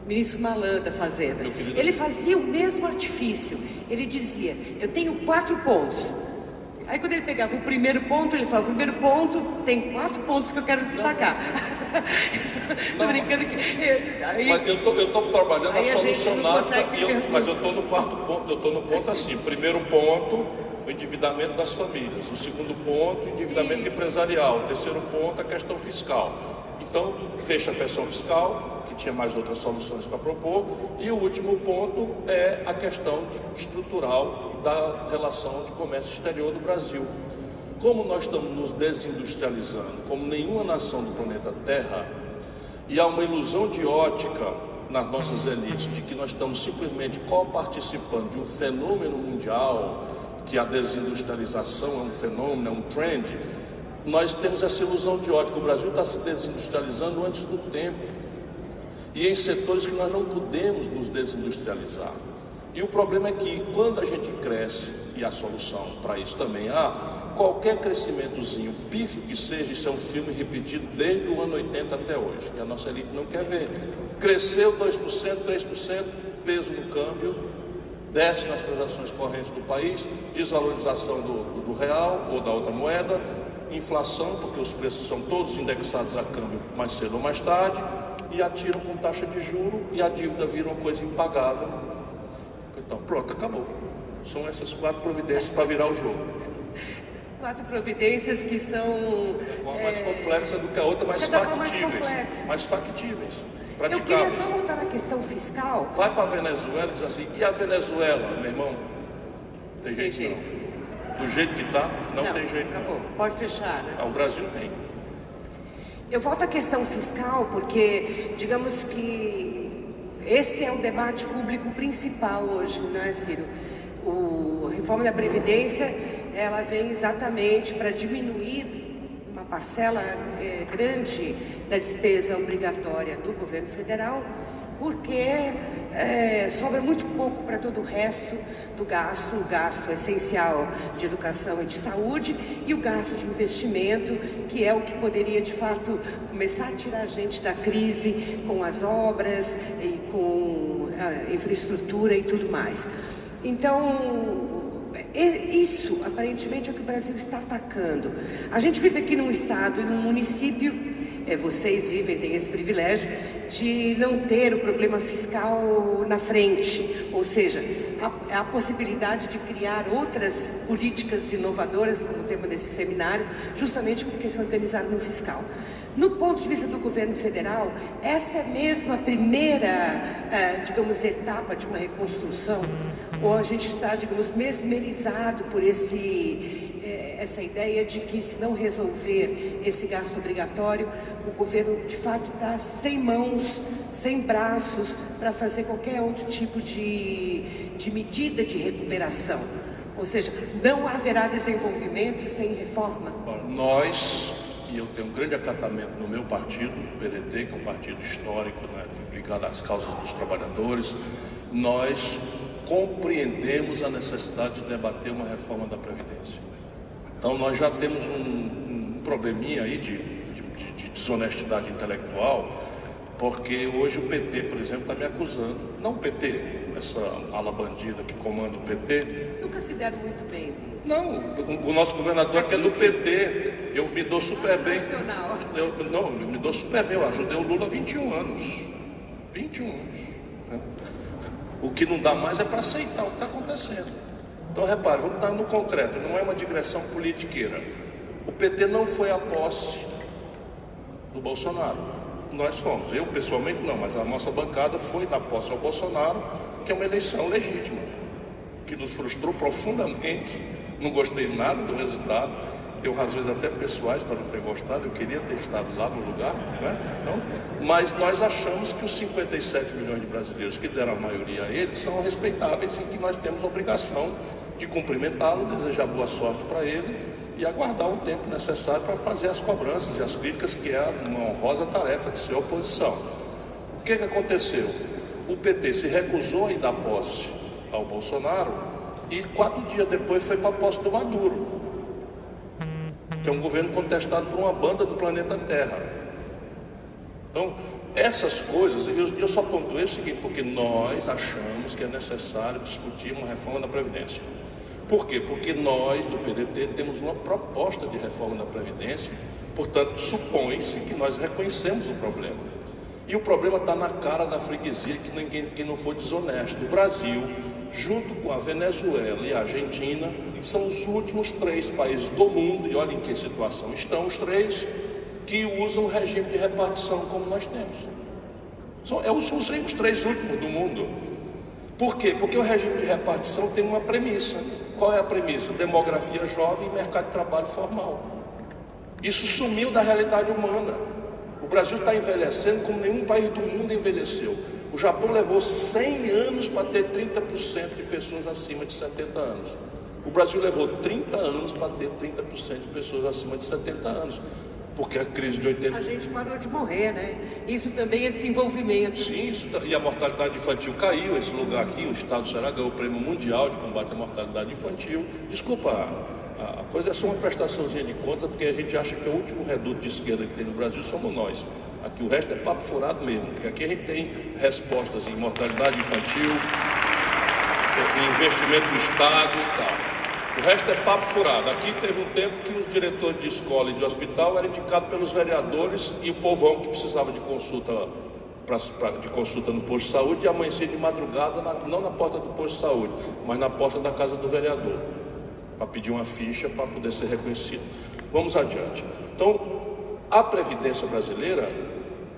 ministro Malan da Fazenda. Ele fazia o mesmo artifício. Ele dizia, eu tenho 4 pontos. Aí quando ele pegava o primeiro ponto, ele falava, o primeiro ponto tem 4 pontos que eu quero destacar. Estou brincando que... Eu estou trabalhando a solucionar, mas eu estou no 4º ponto, eu estou no ponto assim, primeiro ponto, o endividamento das famílias, o segundo ponto, o endividamento empresarial, o terceiro ponto, a questão fiscal. Então, fecha a questão fiscal, que tinha mais outras soluções para propor, e o último ponto é a questão estrutural da relação de comércio exterior do Brasil. Como nós estamos nos desindustrializando, como nenhuma nação do planeta Terra, e há uma ilusão de ótica nas nossas elites de que nós estamos simplesmente coparticipando de um fenômeno mundial, que a desindustrialização é um fenômeno, é um trend, nós temos essa ilusão de ótica. O Brasil está se desindustrializando antes do tempo, e em setores que nós não podemos nos desindustrializar. E o problema é que quando a gente cresce, e a solução para isso também há, qualquer crescimentozinho, pífio que seja, isso é um filme repetido desde o ano 80 até hoje, que a nossa elite não quer ver. Cresceu 2%, 3%, peso no câmbio, desce nas transações correntes do país, desvalorização do real ou da outra moeda, inflação, porque os preços são todos indexados a câmbio mais cedo ou mais tarde, e atiram com taxa de juro e a dívida vira uma coisa impagável. Então, pronto, acabou. São essas 4 providências para virar o jogo. 4 providências que são... Uma mais complexa do que a outra, mais factíveis. Mais factíveis. Eu queria só voltar na questão fiscal. Vai para a Venezuela e diz assim, e a Venezuela, meu irmão? Tem jeito não. Do jeito que está, não tem jeito. Acabou, pode fechar, né? O Brasil tem. Eu volto à questão fiscal porque, digamos que esse é o debate público principal hoje, né, Ciro? A reforma da Previdência, ela vem exatamente para diminuir uma parcela grande da despesa obrigatória do governo federal, porque sobra muito pouco para todo o resto do gasto, o gasto essencial de educação e de saúde e o gasto de investimento, que é o que poderia, de fato, começar a tirar a gente da crise com as obras e com a infraestrutura e tudo mais. Então, isso, aparentemente, é o que o Brasil está atacando. A gente vive aqui num estado e num município, vocês vivem, têm esse privilégio, de não ter o problema fiscal na frente, ou seja, a possibilidade de criar outras políticas inovadoras, como o tema desse seminário, justamente porque se organizaram no fiscal. No ponto de vista do governo federal, essa é mesmo a primeira, digamos, etapa de uma reconstrução, ou a gente está, digamos, mesmerizado por essa ideia de que, se não resolver esse gasto obrigatório, o governo, de fato, está sem mãos, sem braços para fazer qualquer outro tipo de medida de recuperação. Ou seja, não haverá desenvolvimento sem reforma. Nós, e eu tenho um grande acatamento no meu partido, o PDT, que é um partido histórico, né, ligado às causas dos trabalhadores, nós compreendemos a necessidade de debater uma reforma da Previdência. Então nós já temos um probleminha aí de desonestidade intelectual, porque hoje o PT, por exemplo, está me acusando, não o PT, essa ala bandida que comanda o PT. Nunca se deram muito bem. Não, o nosso governador aqui é do PT, eu me dou super bem. Eu me dou super bem, eu ajudei o Lula há 21 anos. 21 anos. Né? O que não dá mais é para aceitar o que está acontecendo. Então, repare, vamos dar no concreto, não é uma digressão politiqueira. O PT não foi à posse do Bolsonaro. Nós fomos, eu pessoalmente não, mas a nossa bancada foi dar posse ao Bolsonaro, que é uma eleição legítima, que nos frustrou profundamente. Não gostei nada do resultado, tenho razões até pessoais para não ter gostado, eu queria ter estado lá no lugar, né? Então, mas nós achamos que os 57 milhões de brasileiros que deram a maioria a ele são respeitáveis e que nós temos a obrigação de cumprimentá-lo, desejar boa sorte para ele e aguardar o tempo necessário para fazer as cobranças e as críticas, que é uma honrosa tarefa de ser oposição. O que aconteceu? O PT se recusou a ir dar posse ao Bolsonaro e 4 dias depois foi para a posse do Maduro, que é um governo contestado por uma banda do planeta Terra. Então, essas coisas, eu só pontuei o seguinte, porque nós achamos que é necessário discutir uma reforma da Previdência. Por quê? Porque nós, do PDT, temos uma proposta de reforma da Previdência, portanto, supõe-se que nós reconhecemos o problema. E o problema está na cara da freguesia, que não foi desonesto. O Brasil, junto com a Venezuela e a Argentina, são os últimos 3 países do mundo, e olhem em que situação estão os 3, que usam o regime de repartição como nós temos. São os 3 últimos do mundo. Por quê? Porque o regime de repartição tem uma premissa. Qual é a premissa? Demografia jovem e mercado de trabalho formal. Isso sumiu da realidade humana. O Brasil está envelhecendo como nenhum país do mundo envelheceu. O Japão levou 100 anos para ter 30% de pessoas acima de 70 anos. O Brasil levou 30 anos para ter 30% de pessoas acima de 70 anos. Porque a crise de 80... A gente parou de morrer, né? Isso também é desenvolvimento. Sim, e a mortalidade infantil caiu. Esse lugar aqui, o Estado do Ceará, ganhou o Prêmio Mundial de Combate à Mortalidade Infantil. Desculpa, a coisa é só uma prestaçãozinha de conta, porque a gente acha que o último reduto de esquerda que tem no Brasil somos nós. Aqui o resto é papo furado mesmo, porque aqui a gente tem respostas em mortalidade infantil, em investimento do Estado e tal. O resto é papo furado. Aqui teve um tempo que os diretores de escola e de hospital eram indicados pelos vereadores e o povão que precisava de consulta, de consulta no posto de saúde, e amanhecia de madrugada, não na porta do posto de saúde, mas na porta da casa do vereador, para pedir uma ficha para poder ser reconhecido. Vamos adiante. Então, a Previdência brasileira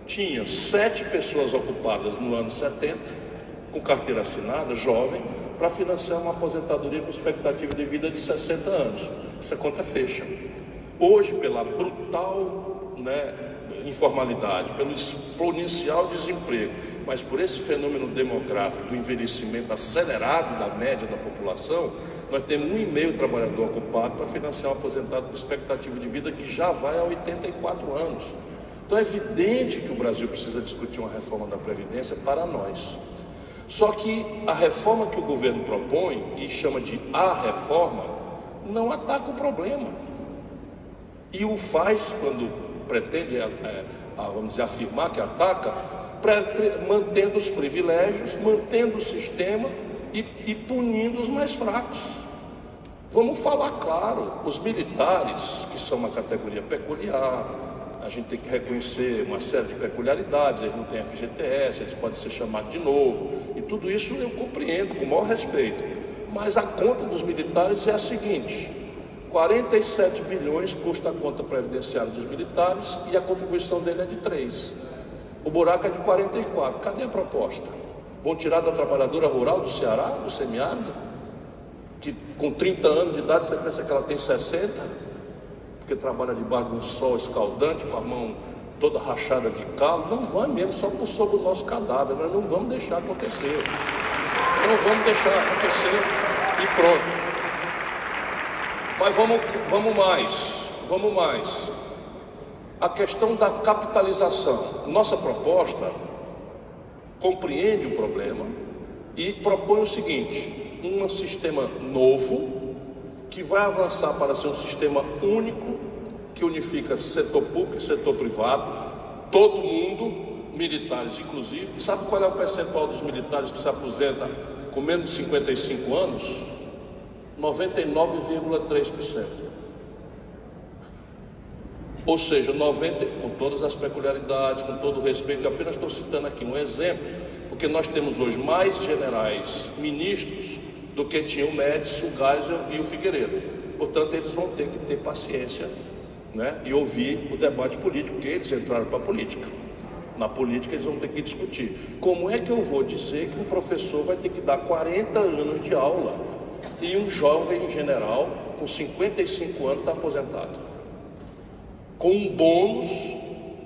tinha 7 pessoas ocupadas no ano 70, com carteira assinada, jovem, para financiar uma aposentadoria com expectativa de vida de 60 anos. Essa conta fecha. Hoje, pela brutal informalidade, pelo exponencial desemprego, mas por esse fenômeno demográfico do envelhecimento acelerado da média da população, nós temos 1,5 trabalhador ocupado para financiar um aposentado com expectativa de vida que já vai a 84 anos. Então é evidente que o Brasil precisa discutir uma reforma da Previdência para nós. Só que a reforma que o governo propõe, e chama de a reforma, não ataca o problema. E o faz quando pretende, vamos dizer, afirmar que ataca, mantendo os privilégios, mantendo o sistema e punindo os mais fracos. Vamos falar claro, os militares, que são uma categoria peculiar, a gente tem que reconhecer uma série de peculiaridades, eles não têm FGTS, eles podem ser chamados de novo, e tudo isso eu compreendo com o maior respeito. Mas a conta dos militares é a seguinte: 47 bilhões custa a conta previdenciária dos militares e a contribuição dele é de 3. O buraco é de 44. Cadê a proposta? Vão tirar da trabalhadora rural do Ceará, do semiárido, que com 30 anos de idade você pensa que ela tem 60, porque trabalha debaixo de um sol escaldante, com a mão toda rachada de calo? Não vai mesmo, só por sobre o nosso cadáver. Nós não vamos deixar acontecer. Não vamos deixar acontecer e pronto. Mas vamos mais. A questão da capitalização. Nossa proposta compreende o problema e propõe o seguinte: um sistema novo que vai avançar para ser um sistema único que unifica setor público e setor privado, todo mundo, militares inclusive. Sabe qual é o percentual dos militares que se aposenta com menos de 55 anos? 99,3%. Ou seja, com todas as peculiaridades, com todo o respeito, eu apenas estou citando aqui um exemplo, porque nós temos hoje mais generais ministros do que tinha o Médici, o Geisel e o Figueiredo. Portanto, eles vão ter que ter paciência, né, e ouvir o debate político, porque eles entraram para a política. Na política eles vão ter que discutir. Como é que eu vou dizer que um professor vai ter que dar 40 anos de aula e um jovem general com 55 anos está aposentado, com um bônus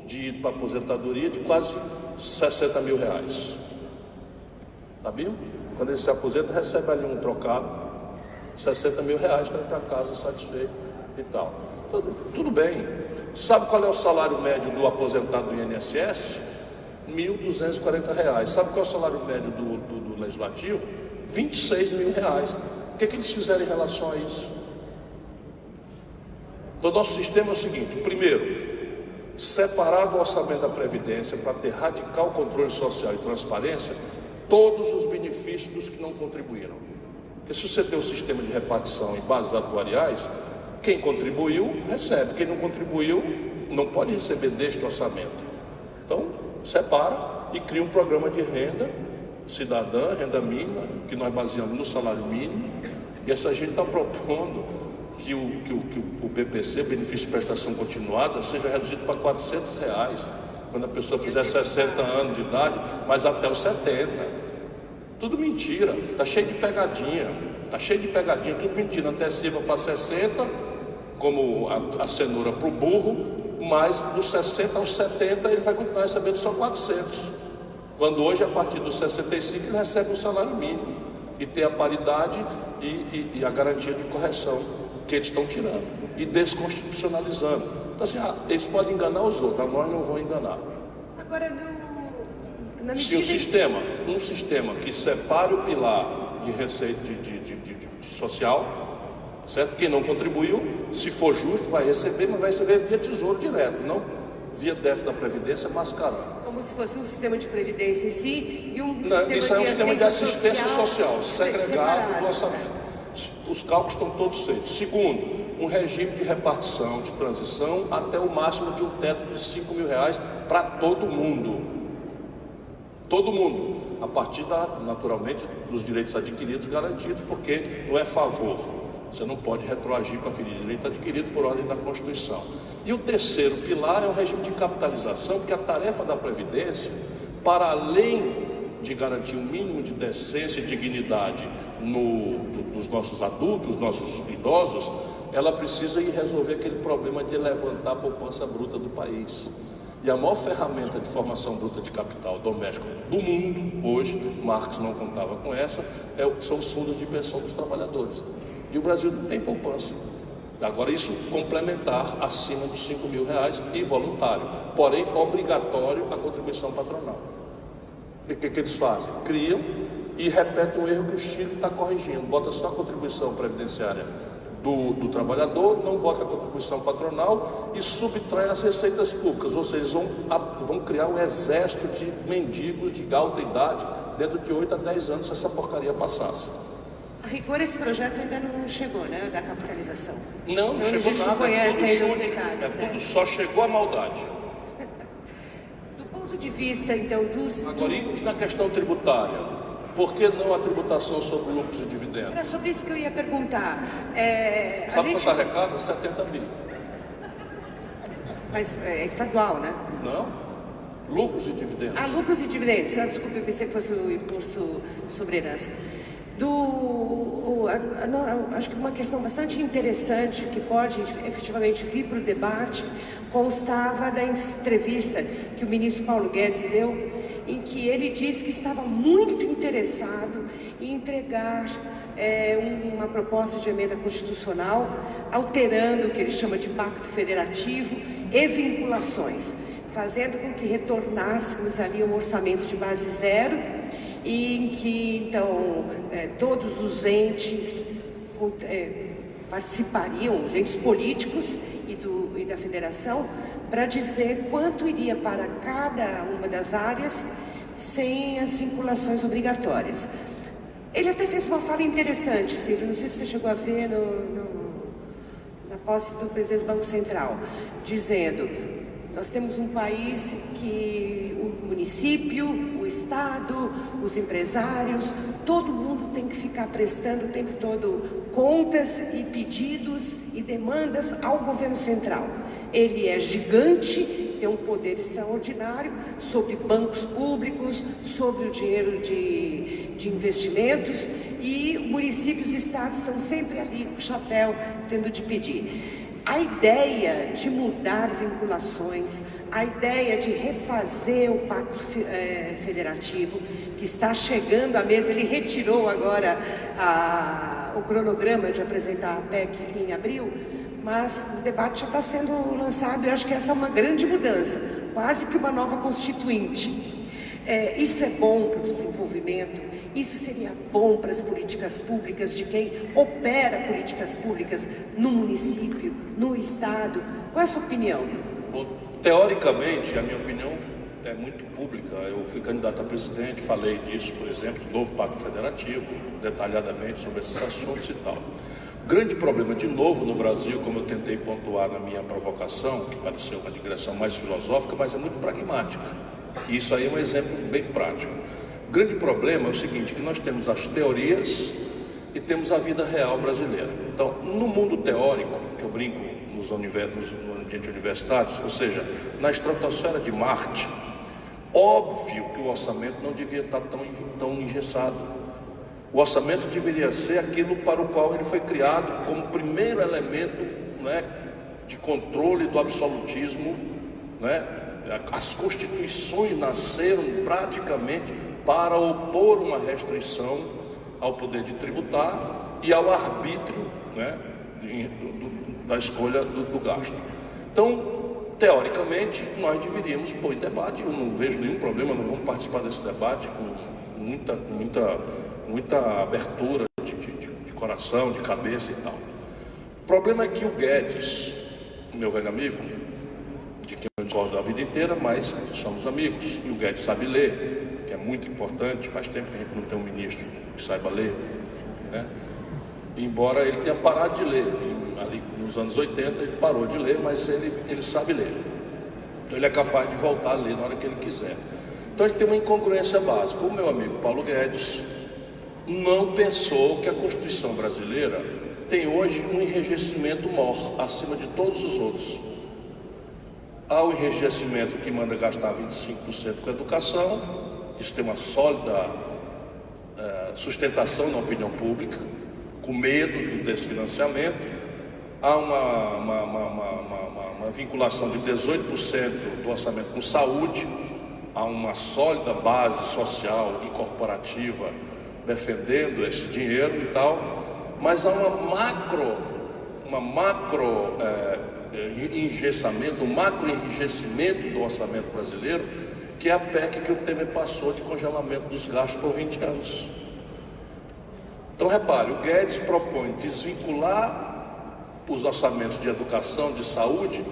de ir para a aposentadoria de quase 60 mil reais? Sabiam? Quando ele se aposenta, recebe ali um trocado, 60 mil reais para ir para casa satisfeito e tal. Tudo bem. Sabe qual é o salário médio do aposentado do INSS? R$ 1.240. Sabe qual é o salário médio do Legislativo? R$ 26 mil. O que eles fizeram em relação a isso? Então, nosso sistema é o seguinte: primeiro, separar do orçamento da Previdência, para ter radical controle social e transparência, todos os benefícios dos que não contribuíram. Porque se você tem um sistema de repartição em bases atuariais, quem contribuiu recebe, quem não contribuiu não pode receber deste orçamento. Então, separa e cria um programa de renda cidadã, renda mínima, que nós baseamos no salário mínimo, e essa gente está propondo que o BPC, benefício de prestação continuada, seja reduzido para R$ 400, quando a pessoa fizer 60 anos de idade, mas até os 70. Tudo mentira, está cheio de pegadinha, tudo mentira. Antecipa para 60, como a cenoura para o burro, mas dos 60 aos 70 ele vai continuar recebendo só 400. Quando hoje, a partir dos 65, ele recebe o salário mínimo e tem a paridade e a garantia de correção que eles estão tirando e desconstitucionalizando. Então assim, eles podem enganar os outros, nós não vamos enganar. Agora, se um sistema que separe o pilar de receita de social, certo? Quem não contribuiu, se for justo, vai receber, mas vai receber via tesouro direto, não via déficit da Previdência mascarando. Como se fosse um sistema de previdência em si e um sistema isso é um sistema de assistência social segregado do orçamento. Os cálculos estão todos feitos. Segundo, um regime de repartição, de transição, até o máximo de um teto de R$ 5 mil para todo mundo. Todo mundo. A partir, naturalmente, dos direitos adquiridos garantidos, porque não é favor. Você não pode retroagir para ferir direito adquirido por ordem da Constituição. E o terceiro pilar é o regime de capitalização, porque a tarefa da Previdência, para além de garantir um mínimo de decência e dignidade dos nossos adultos, dos nossos idosos, ela precisa ir resolver aquele problema de levantar a poupança bruta do país. E a maior ferramenta de formação bruta de capital doméstico do mundo, hoje, Marx não contava com essa, são os fundos de pensão dos trabalhadores. E o Brasil não tem poupança. Agora, isso complementar acima dos R$5.000 e voluntário, porém obrigatório a contribuição patronal. E o que eles fazem? Criam e repetem um erro que o Chile está corrigindo. Bota só a contribuição previdenciária do trabalhador, não bota a contribuição patronal e subtrai as receitas públicas. Ou seja, eles vão criar um exército de mendigos de alta idade dentro de 8 a 10 anos se essa porcaria passasse. A rigor, esse projeto ainda não chegou, né, da capitalização. Não chegou nada, conhece é tudo ainda chute, detalhes, tudo só chegou a maldade. Do ponto de vista, então, dos... Agora, e na questão tributária? Por que não a tributação sobre lucros e dividendos? Era sobre isso que eu ia perguntar. Sabe quanto arrecada? 70 mil. Mas é estadual, né? Não? Lucros e dividendos. Ah, lucros e dividendos. Desculpa, eu pensei que fosse o imposto sobre herança. Acho que uma questão bastante interessante que pode efetivamente vir para o debate constava da entrevista que o ministro Paulo Guedes deu, em que ele disse que estava muito interessado em entregar uma proposta de emenda constitucional alterando o que ele chama de pacto federativo e vinculações, fazendo com que retornássemos ali um orçamento de base zero, e em que, então, todos os entes participariam, os entes políticos e da federação, para dizer quanto iria para cada uma das áreas sem as vinculações obrigatórias. Ele até fez uma fala interessante, Cílio, não sei se você chegou a ver na posse do presidente do Banco Central, dizendo: nós temos um país que o município, o Estado, os empresários, todo mundo tem que ficar prestando o tempo todo contas e pedidos e demandas ao governo central. Ele é gigante, tem um poder extraordinário sobre bancos públicos, sobre o dinheiro de investimentos, e municípios e estados estão sempre ali com o chapéu tendo de pedir. A ideia de mudar vinculações, a ideia de refazer o pacto federativo, que está chegando à mesa, ele retirou agora o cronograma de apresentar a PEC em abril, mas o debate já está sendo lançado, e eu acho que essa é uma grande mudança, quase que uma nova constituinte. Isso é bom para o desenvolvimento, isso seria bom para as políticas públicas de quem opera políticas públicas no município, no estado. Qual é a sua opinião? Bom, teoricamente, a minha opinião é muito pública. Eu fui candidato a presidente, falei disso, por exemplo, do novo pacto federativo, detalhadamente sobre esses assuntos e tal. O grande problema, de novo, no Brasil, como eu tentei pontuar na minha provocação, que pareceu uma digressão mais filosófica, mas é muito pragmática. E isso aí é um exemplo bem prático. O grande problema é o seguinte, que nós temos as teorias e temos a vida real brasileira. Então, no mundo teórico, que eu brinco no ambiente universitário, ou seja, na estratosfera de Marte, óbvio que o orçamento não devia estar tão engessado. O orçamento deveria ser aquilo para o qual ele foi criado como primeiro elemento, né, de controle do absolutismo, né? As constituições nasceram praticamente para opor uma restrição ao poder de tributar e ao arbítrio, né, da escolha do gasto. Então, teoricamente, nós deveríamos pôr em debate. Eu não vejo nenhum problema, nós vamos participar desse debate com muita abertura de coração, de cabeça e tal. O problema é que o Guedes, meu velho amigo, de quem eu discordo a vida inteira, mas somos amigos, e o Guedes sabe ler, que é muito importante. Faz tempo que a gente não tem um ministro que saiba ler, né? Embora ele tenha parado de ler, ali nos anos 80 ele parou de ler, mas ele sabe ler. Então ele é capaz de voltar a ler na hora que ele quiser. Então ele tem uma incongruência básica. O meu amigo Paulo Guedes não pensou que a Constituição brasileira tem hoje um enrijecimento maior acima de todos os outros. Há o enrijecimento que manda gastar 25% com a educação, isso tem uma sólida sustentação na opinião pública, com medo do desfinanciamento. há uma vinculação de 18% do orçamento com saúde, há uma sólida base social e corporativa defendendo esse dinheiro e tal, mas há um macro enrijecimento do orçamento brasileiro, que é a PEC que o Temer passou de congelamento dos gastos por 20 anos. Então repare, o Guedes propõe desvincular os orçamentos de educação, de saúde,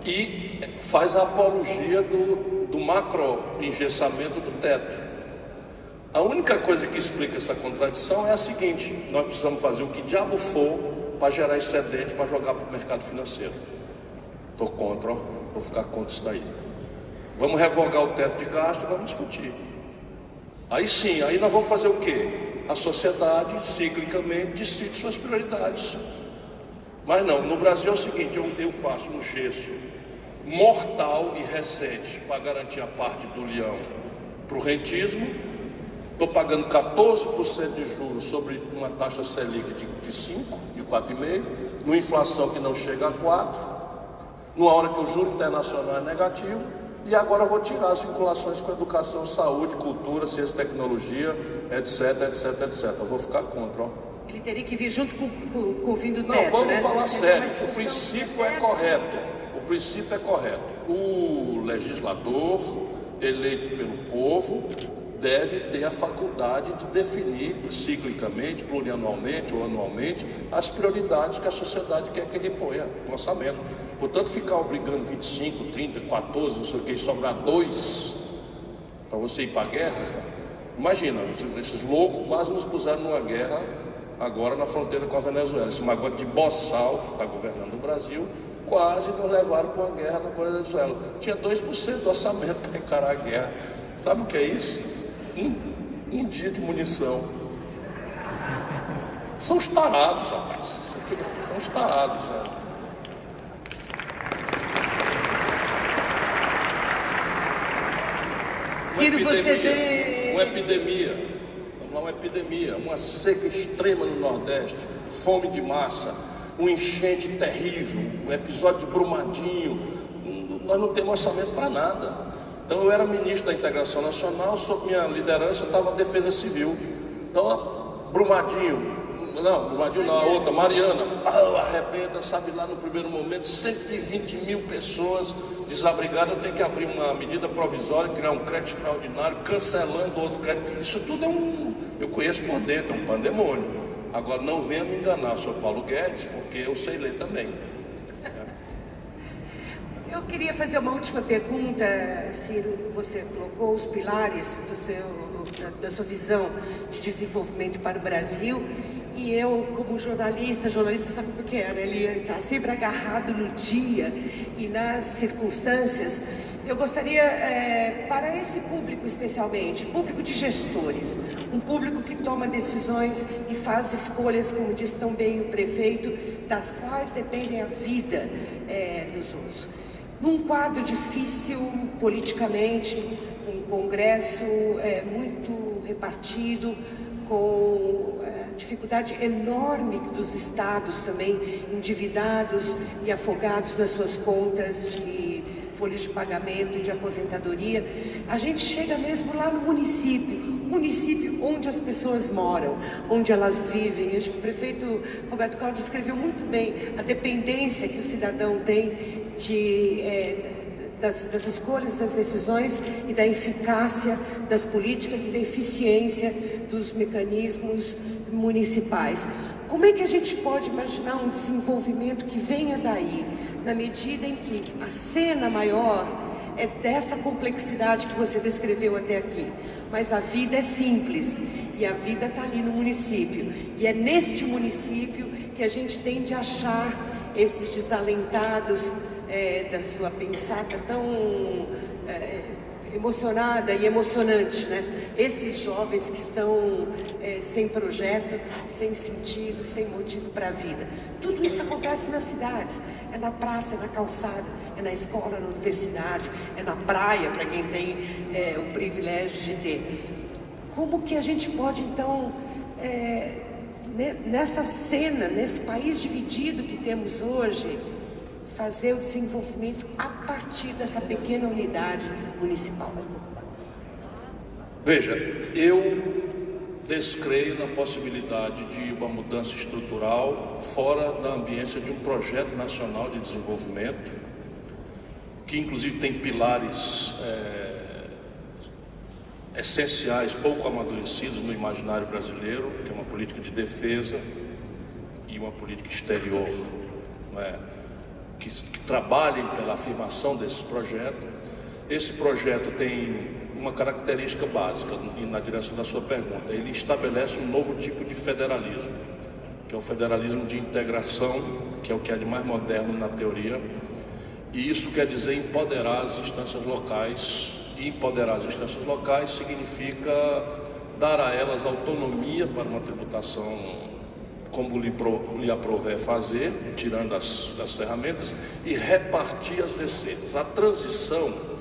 e faz a apologia do macro engessamento do teto. A única coisa que explica essa contradição é a seguinte: nós precisamos fazer o que diabo for para gerar excedente, para jogar para o mercado financeiro. Estou contra, vou ficar contra isso daí. Vamos revogar o teto de gasto e vamos discutir. Aí sim, aí nós vamos fazer o quê? A sociedade, ciclicamente, decide suas prioridades. Mas não, no Brasil é o seguinte: eu faço um gesso mortal e recente para garantir a parte do leão para o rentismo. Estou pagando 14% de juros sobre uma taxa Selic de 5, de 4,5, numa inflação que não chega a 4, numa hora que o juro internacional é negativo, e agora vou tirar as vinculações com educação, saúde, cultura, ciência e tecnologia, etc, etc, etc. Eu vou ficar contra, ó. Ele teria que vir junto com o fim do teto, não, vamos né? falar sério, o princípio é correto. O princípio é correto. O legislador, eleito pelo povo, deve ter a faculdade de definir ciclicamente, plurianualmente ou anualmente, as prioridades que a sociedade quer que ele ponha no orçamento. Portanto, ficar obrigando 25, 30, 14, não sei o que, e sobrar 2 para você ir para a guerra, imagina, esses loucos quase nos puseram numa guerra agora na fronteira com a Venezuela. Esse magote de boçal que está governando o Brasil quase nos levaram para uma guerra na Venezuela. Tinha 2% do orçamento para encarar a guerra. Sabe o que é isso? Um dia de munição. São os tarados, rapaz. São os tarados, né? Uma epidemia, uma seca extrema no Nordeste, fome de massa, uma enchente terrível, um episódio de Brumadinho. Nós não temos orçamento para nada. Então eu era ministro da Integração Nacional, sob minha liderança estava a Defesa Civil. Então Brumadinho não, a outra, Mariana, arrebenta, sabe, lá no primeiro momento, 120 mil pessoas desabrigadas. Eu tenho que abrir uma medida provisória, criar um crédito extraordinário, cancelando outro crédito. Isso tudo eu conheço por dentro, é um pandemônio. Agora não venha me enganar, senhor Paulo Guedes, porque eu sei ler também. Eu queria fazer uma última pergunta, Ciro. Você colocou os pilares da sua visão de desenvolvimento para o Brasil. E eu, como jornalista sabe por que é, né? Ele está sempre agarrado no dia e nas circunstâncias. Eu gostaria, para esse público especialmente, público de gestores, um público que toma decisões e faz escolhas, como diz tão bem o prefeito, das quais dependem a vida dos outros. Num quadro difícil politicamente, um Congresso muito repartido, com dificuldade enorme dos estados também, endividados e afogados nas suas contas de folhas de pagamento e de aposentadoria, a gente chega mesmo lá no município onde as pessoas moram, onde elas vivem. Acho que o prefeito Roberto Cláudio descreveu muito bem a dependência que o cidadão tem das escolhas, das decisões e da eficácia das políticas e da eficiência dos mecanismos municipais. Como é que a gente pode imaginar um desenvolvimento que venha daí, na medida em que a cena maior é dessa complexidade que você descreveu até aqui, mas a vida é simples e a vida está ali no município, e é neste município que a gente tem de achar esses desalentados da sua pensata tão emocionada e emocionante, né? Esses jovens que estão sem projeto, sem sentido, sem motivo para a vida. Tudo isso acontece nas cidades, é na praça, é na calçada, é na escola, na universidade, é na praia, para quem tem o privilégio de ter. Como que a gente pode, então, nessa cena, nesse país dividido que temos hoje, fazer o desenvolvimento a partir dessa pequena unidade municipal. Veja, eu descreio na possibilidade de uma mudança estrutural fora da ambiência de um projeto nacional de desenvolvimento, que inclusive tem pilares essenciais, pouco amadurecidos no imaginário brasileiro, que é uma política de defesa e uma política exterior, que trabalhem pela afirmação desse projeto. Esse projeto tem uma característica básica, e na direção da sua pergunta, ele estabelece um novo tipo de federalismo, que é o federalismo de integração, que é o que é de mais moderno na teoria, e isso quer dizer empoderar as instâncias locais, e empoderar as instâncias locais significa dar a elas autonomia para uma tributação como lhe aprouver fazer, tirando das ferramentas, e repartir as receitas. A transição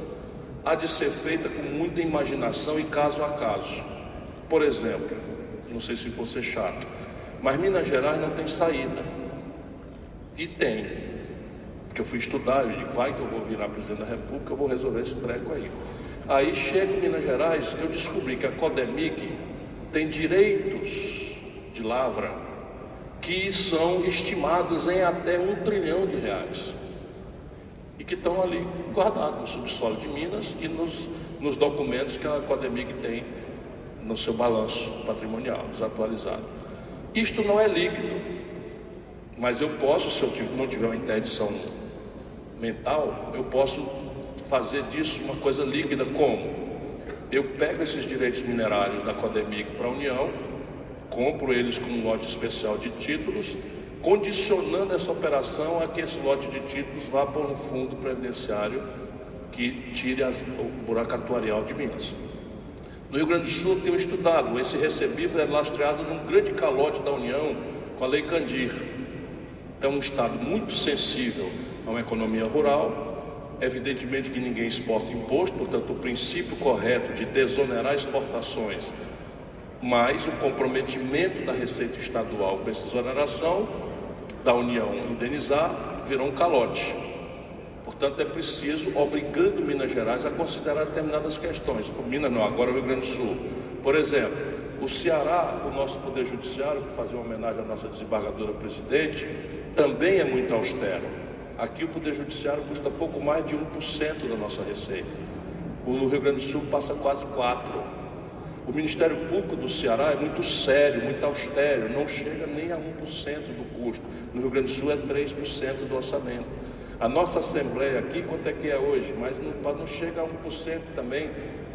há de ser feita com muita imaginação e caso a caso. Por exemplo, não sei se for ser chato, mas Minas Gerais não tem saída. E tem, porque eu fui estudar, eu digo, vai que eu vou virar presidente da República, eu vou resolver esse treco aí. Aí chego em Minas Gerais, eu descobri que a Codemig tem direitos de lavra que são estimados em até R$1 trilhão, e que estão ali guardados no subsolo de Minas e nos documentos que a Codemig tem no seu balanço patrimonial desatualizado. Isto não é líquido, mas eu posso, se eu não tiver uma interdição mental, eu posso fazer disso uma coisa líquida. Como? Eu pego esses direitos minerários da Codemig para a União, compro eles com um lote especial de títulos, condicionando essa operação a que esse lote de títulos vá para um fundo previdenciário que tire o buraco atuarial de Minas. No Rio Grande do Sul, eu tenho estudado, esse recebível é lastreado num grande calote da União com a Lei Candir. É um estado muito sensível a uma economia rural. Evidentemente que ninguém exporta imposto, portanto o princípio correto de desonerar exportações, mas o comprometimento da Receita Estadual com essa desoneração, da União indenizar, virou um calote. Portanto é preciso, obrigando Minas Gerais a considerar determinadas questões. Minas não, agora o Rio Grande do Sul. Por exemplo, o Ceará, o nosso Poder Judiciário, que fazia uma homenagem à nossa desembargadora presidente, também é muito austero. Aqui o Poder Judiciário custa pouco mais de 1% da nossa receita. No Rio Grande do Sul passa quase 4%. O Ministério Público do Ceará é muito sério, muito austero, não chega nem a 1% do custo. No Rio Grande do Sul é 3% do orçamento. A nossa Assembleia aqui, quanto é que é hoje? Mas não chega a 1% também,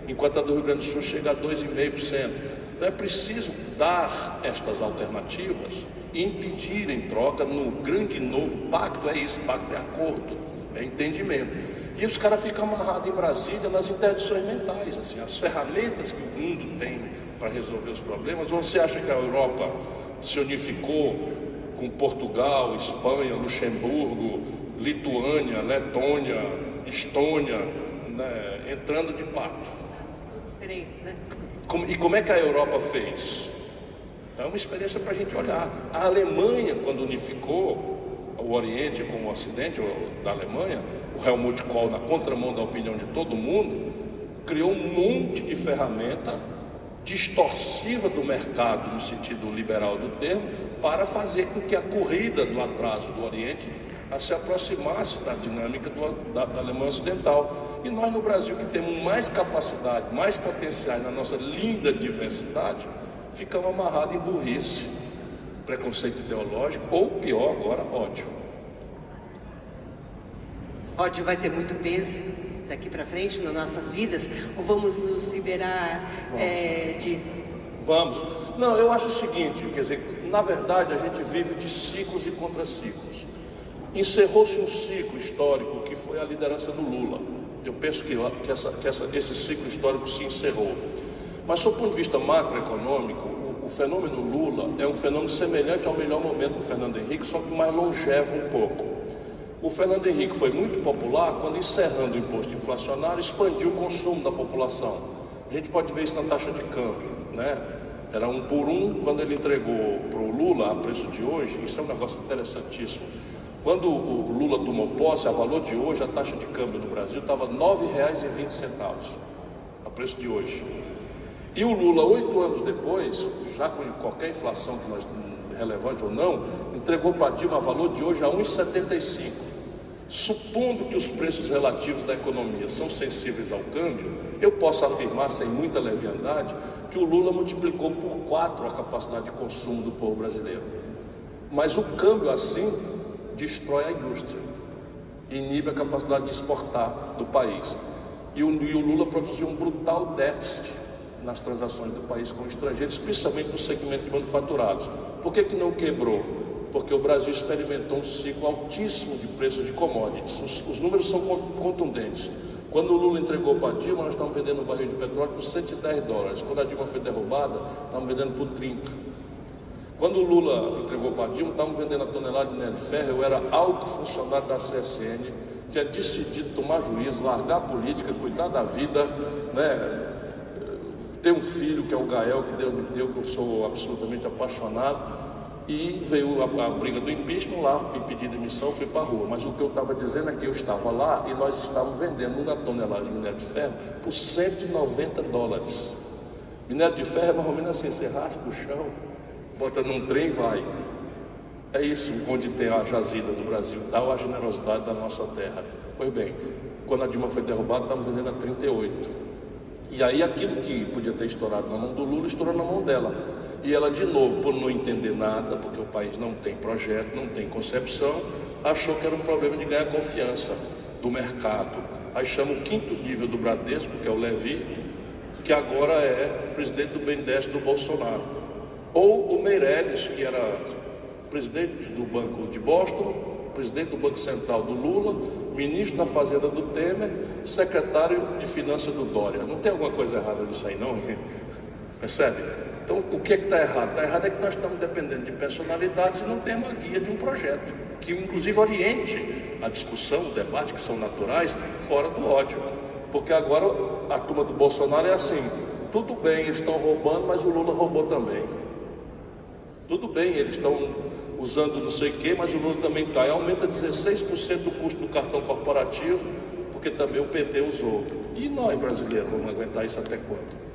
enquanto a do Rio Grande do Sul chega a 2,5%. Então é preciso dar estas alternativas e impedir em troca no grande novo pacto. É isso, pacto é acordo, é entendimento. E os caras ficam amarrados em Brasília nas interdições mentais, assim, as ferramentas que o mundo tem para resolver os problemas. Você acha que a Europa se unificou com Portugal, Espanha, Luxemburgo, Lituânia, Letônia, Estônia, né, entrando de pato? E como é que a Europa fez? É uma experiência para a gente olhar. A Alemanha, quando unificou o Oriente com o Ocidente da Alemanha, o Helmut Kohl, na contramão da opinião de todo mundo, criou um monte de ferramenta distorsiva do mercado, no sentido liberal do termo, para fazer com que a corrida do atraso do Oriente se aproximasse da dinâmica da Alemanha Ocidental. E nós no Brasil, que temos mais capacidade, mais potenciais na nossa linda diversidade, ficamos amarrados em burrice, preconceito ideológico, ou pior agora, ódio. Ódio vai ter muito peso daqui para frente nas nossas vidas? Ou vamos nos liberar disso? Vamos. Não, eu acho o seguinte, quer dizer, na verdade a gente vive de ciclos e contraciclos. Encerrou-se um ciclo histórico que foi a liderança do Lula. Eu penso que esse ciclo histórico se encerrou. Mas, do ponto de vista macroeconômico, o fenômeno Lula é um fenômeno semelhante ao melhor momento do Fernando Henrique, só que mais longevo um pouco. O Fernando Henrique foi muito popular quando, encerrando o imposto inflacionário, expandiu o consumo da população. A gente pode ver isso na taxa de câmbio, né? Era 1 por 1, quando ele entregou para o Lula, Lula a preço de hoje, isso é um negócio interessantíssimo. Quando o Lula tomou posse, a valor de hoje, a taxa de câmbio no Brasil estava R$ 9,20, a preço de hoje. E o Lula, 8 anos depois, já com qualquer inflação que nós, relevante ou não, entregou para Dilma a valor de hoje a 1,75. Supondo que os preços relativos da economia são sensíveis ao câmbio, eu posso afirmar sem muita leviandade que o Lula multiplicou por 4 a capacidade de consumo do povo brasileiro. Mas o câmbio assim destrói a indústria, inibe a capacidade de exportar do país. E o Lula produziu um brutal déficit nas transações do país com estrangeiros, especialmente no segmento de manufaturados. Por que não quebrou? Porque o Brasil experimentou um ciclo altíssimo de preços de commodities. Os números são contundentes. Quando o Lula entregou para a Dilma, nós estávamos vendendo um barril de petróleo por $110. Quando a Dilma foi derrubada, estávamos vendendo por 30. Quando o Lula entregou para a Dilma, estávamos vendendo a tonelada de minério de ferro. Eu era alto funcionário da CSN, tinha decidido tomar juízo, largar a política, cuidar da vida, né? Ter um filho, que é o Gael, que Deus me deu, que eu sou absolutamente apaixonado. E veio a briga do impeachment lá, me pedi demissão, fui para a rua. Mas o que eu estava dizendo é que eu estava lá e nós estávamos vendendo uma tonelada de minério de ferro por $190. Minério de ferro é mais ou menos assim, você raspa o chão, bota num trem e vai. É isso onde tem a jazida do Brasil, tal a generosidade da nossa terra. Pois bem, quando a Dilma foi derrubada, estávamos vendendo a 38. E aí aquilo que podia ter estourado na mão do Lula, estourou na mão dela. E ela, de novo, por não entender nada, porque o país não tem projeto, não tem concepção, achou que era um problema de ganhar confiança do mercado. Aí chama o 5º nível do Bradesco, que é o Levi, que agora é presidente do BNDES do Bolsonaro. Ou o Meirelles, que era presidente do Banco de Boston, presidente do Banco Central do Lula, ministro da Fazenda do Temer, secretário de Finanças do Dória. Não tem alguma coisa errada nisso aí, não? Percebe? Então, o que está errado? Está errado é que nós estamos dependendo de personalidades e não temos a guia de um projeto, que inclusive oriente a discussão, o debate, que são naturais, fora do ódio. Porque agora a turma do Bolsonaro é assim, tudo bem, eles estão roubando, mas o Lula roubou também. Tudo bem, eles estão usando não sei o que, mas o Lula também está. E aumenta 16% do custo do cartão corporativo, porque também o PT usou. E nós, brasileiros, vamos aguentar isso até quando?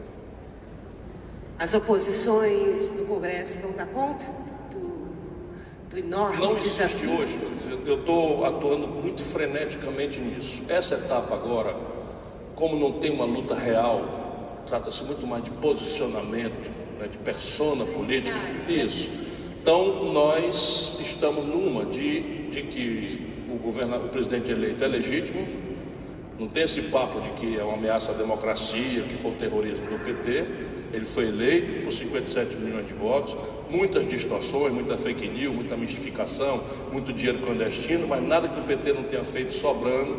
As oposições no Congresso vão dar conta do enorme não desafio? Não existe hoje. Eu estou atuando muito freneticamente nisso. Essa etapa agora, como não tem uma luta real, trata-se muito mais de posicionamento, né, de persona política, isso. Então, nós estamos numa de que o presidente eleito é legítimo, não tem esse papo de que é uma ameaça à democracia, que foi o terrorismo do PT. Ele foi eleito por 57 milhões de votos, muitas distorções, muita fake news, muita mistificação, muito dinheiro clandestino, mas nada que o PT não tenha feito sobrando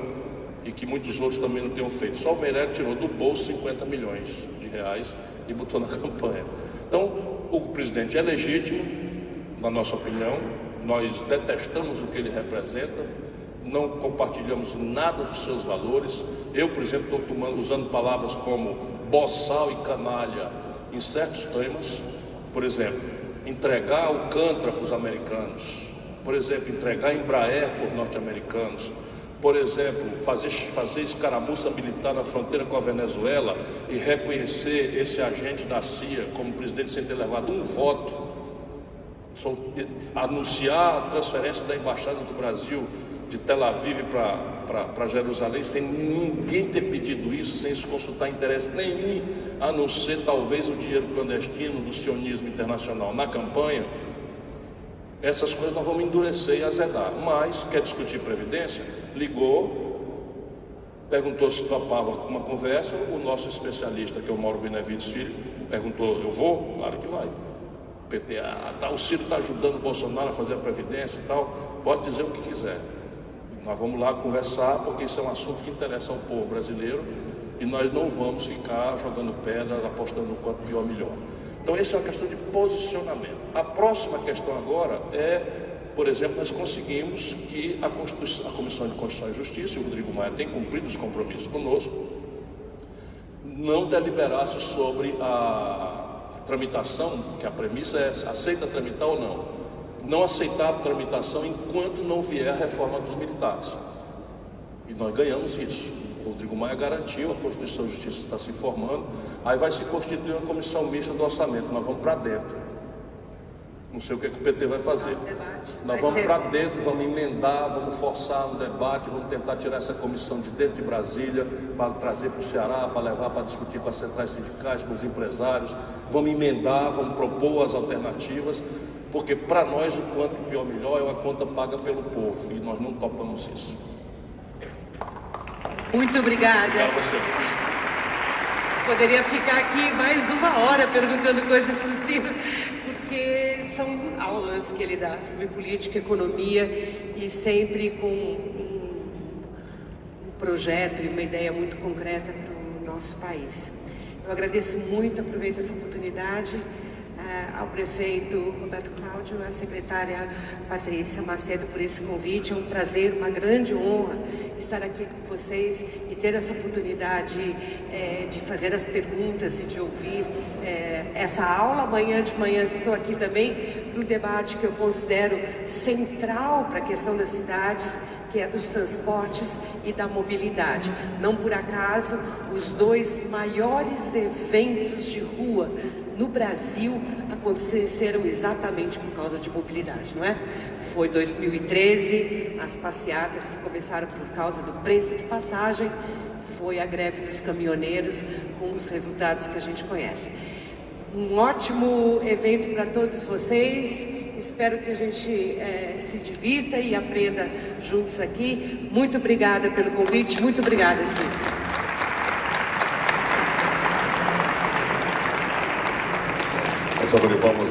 e que muitos outros também não tenham feito. Só o Meirelles tirou do bolso 50 milhões de reais e botou na campanha. Então, o presidente é legítimo, na nossa opinião, nós detestamos o que ele representa, não compartilhamos nada dos seus valores. Eu, por exemplo, estou usando palavras como boçal e canalha em certos temas. Por exemplo, entregar o Alcântara para os americanos, por exemplo, entregar a Embraer para os norte-americanos, por exemplo, fazer escaramuça militar na fronteira com a Venezuela e reconhecer esse agente da CIA como presidente sem ter levado um voto, anunciar a transferência da embaixada do Brasil de Tel Aviv para Jerusalém sem ninguém ter pedido isso, sem se consultar interesse nenhum, a não ser talvez o dinheiro clandestino do sionismo internacional na campanha. Essas coisas nós vamos endurecer e azedar. Mas quer discutir previdência? Ligou, perguntou se topava uma conversa. O nosso especialista, que é o Mauro Benevides Filho, perguntou: eu vou? Claro que vai. O PT, o Ciro está ajudando o Bolsonaro a fazer a previdência e tal. Pode dizer o que quiser. Nós vamos lá conversar, porque isso é um assunto que interessa ao povo brasileiro e nós não vamos ficar jogando pedra, apostando no quanto pior, melhor. Então, essa é uma questão de posicionamento. A próxima questão agora é, por exemplo, nós conseguimos que a Comissão de Constituição e Justiça, e o Rodrigo Maia tem cumprido os compromissos conosco, não deliberasse sobre a tramitação, que a premissa é aceita tramitar ou não. Não aceitar a tramitação enquanto não vier a reforma dos militares. E nós ganhamos isso. O Rodrigo Maia garantiu, a Constituição e Justiça está se formando, aí vai se constituir uma comissão mista do orçamento, nós vamos para dentro. Não sei o que o PT vai fazer. Nós vamos para dentro, vamos emendar, vamos forçar um debate, vamos tentar tirar essa comissão de dentro de Brasília, para trazer para o Ceará, para levar para discutir com as centrais sindicais, com os empresários. Vamos emendar, vamos propor as alternativas, porque para nós o quanto pior melhor é uma conta paga pelo povo, e nós não topamos isso. Muito obrigada. Obrigado a você. Poderia ficar aqui mais uma hora perguntando coisas possíveis, porque são aulas que ele dá sobre política, economia, e sempre com um projeto e uma ideia muito concreta para o nosso país. Eu agradeço muito, aproveito essa oportunidade ao prefeito Roberto Cláudio, à secretária Patrícia Macedo por esse convite. É um prazer, uma grande honra estar aqui com vocês e ter essa oportunidade de fazer as perguntas e de ouvir essa aula. Amanhã de manhã estou aqui também para um debate que eu considero central para a questão das cidades, que é dos transportes e da mobilidade. Não por acaso, os dois maiores eventos de rua no Brasil aconteceram exatamente por causa de mobilidade, não é? Foi 2013, as passeatas que começaram por causa do preço de passagem, foi a greve dos caminhoneiros, com os resultados que a gente conhece. Um ótimo evento para todos vocês, espero que a gente se divirta e aprenda juntos aqui. Muito obrigada pelo convite, muito obrigada, Silvia. Salva de palmas,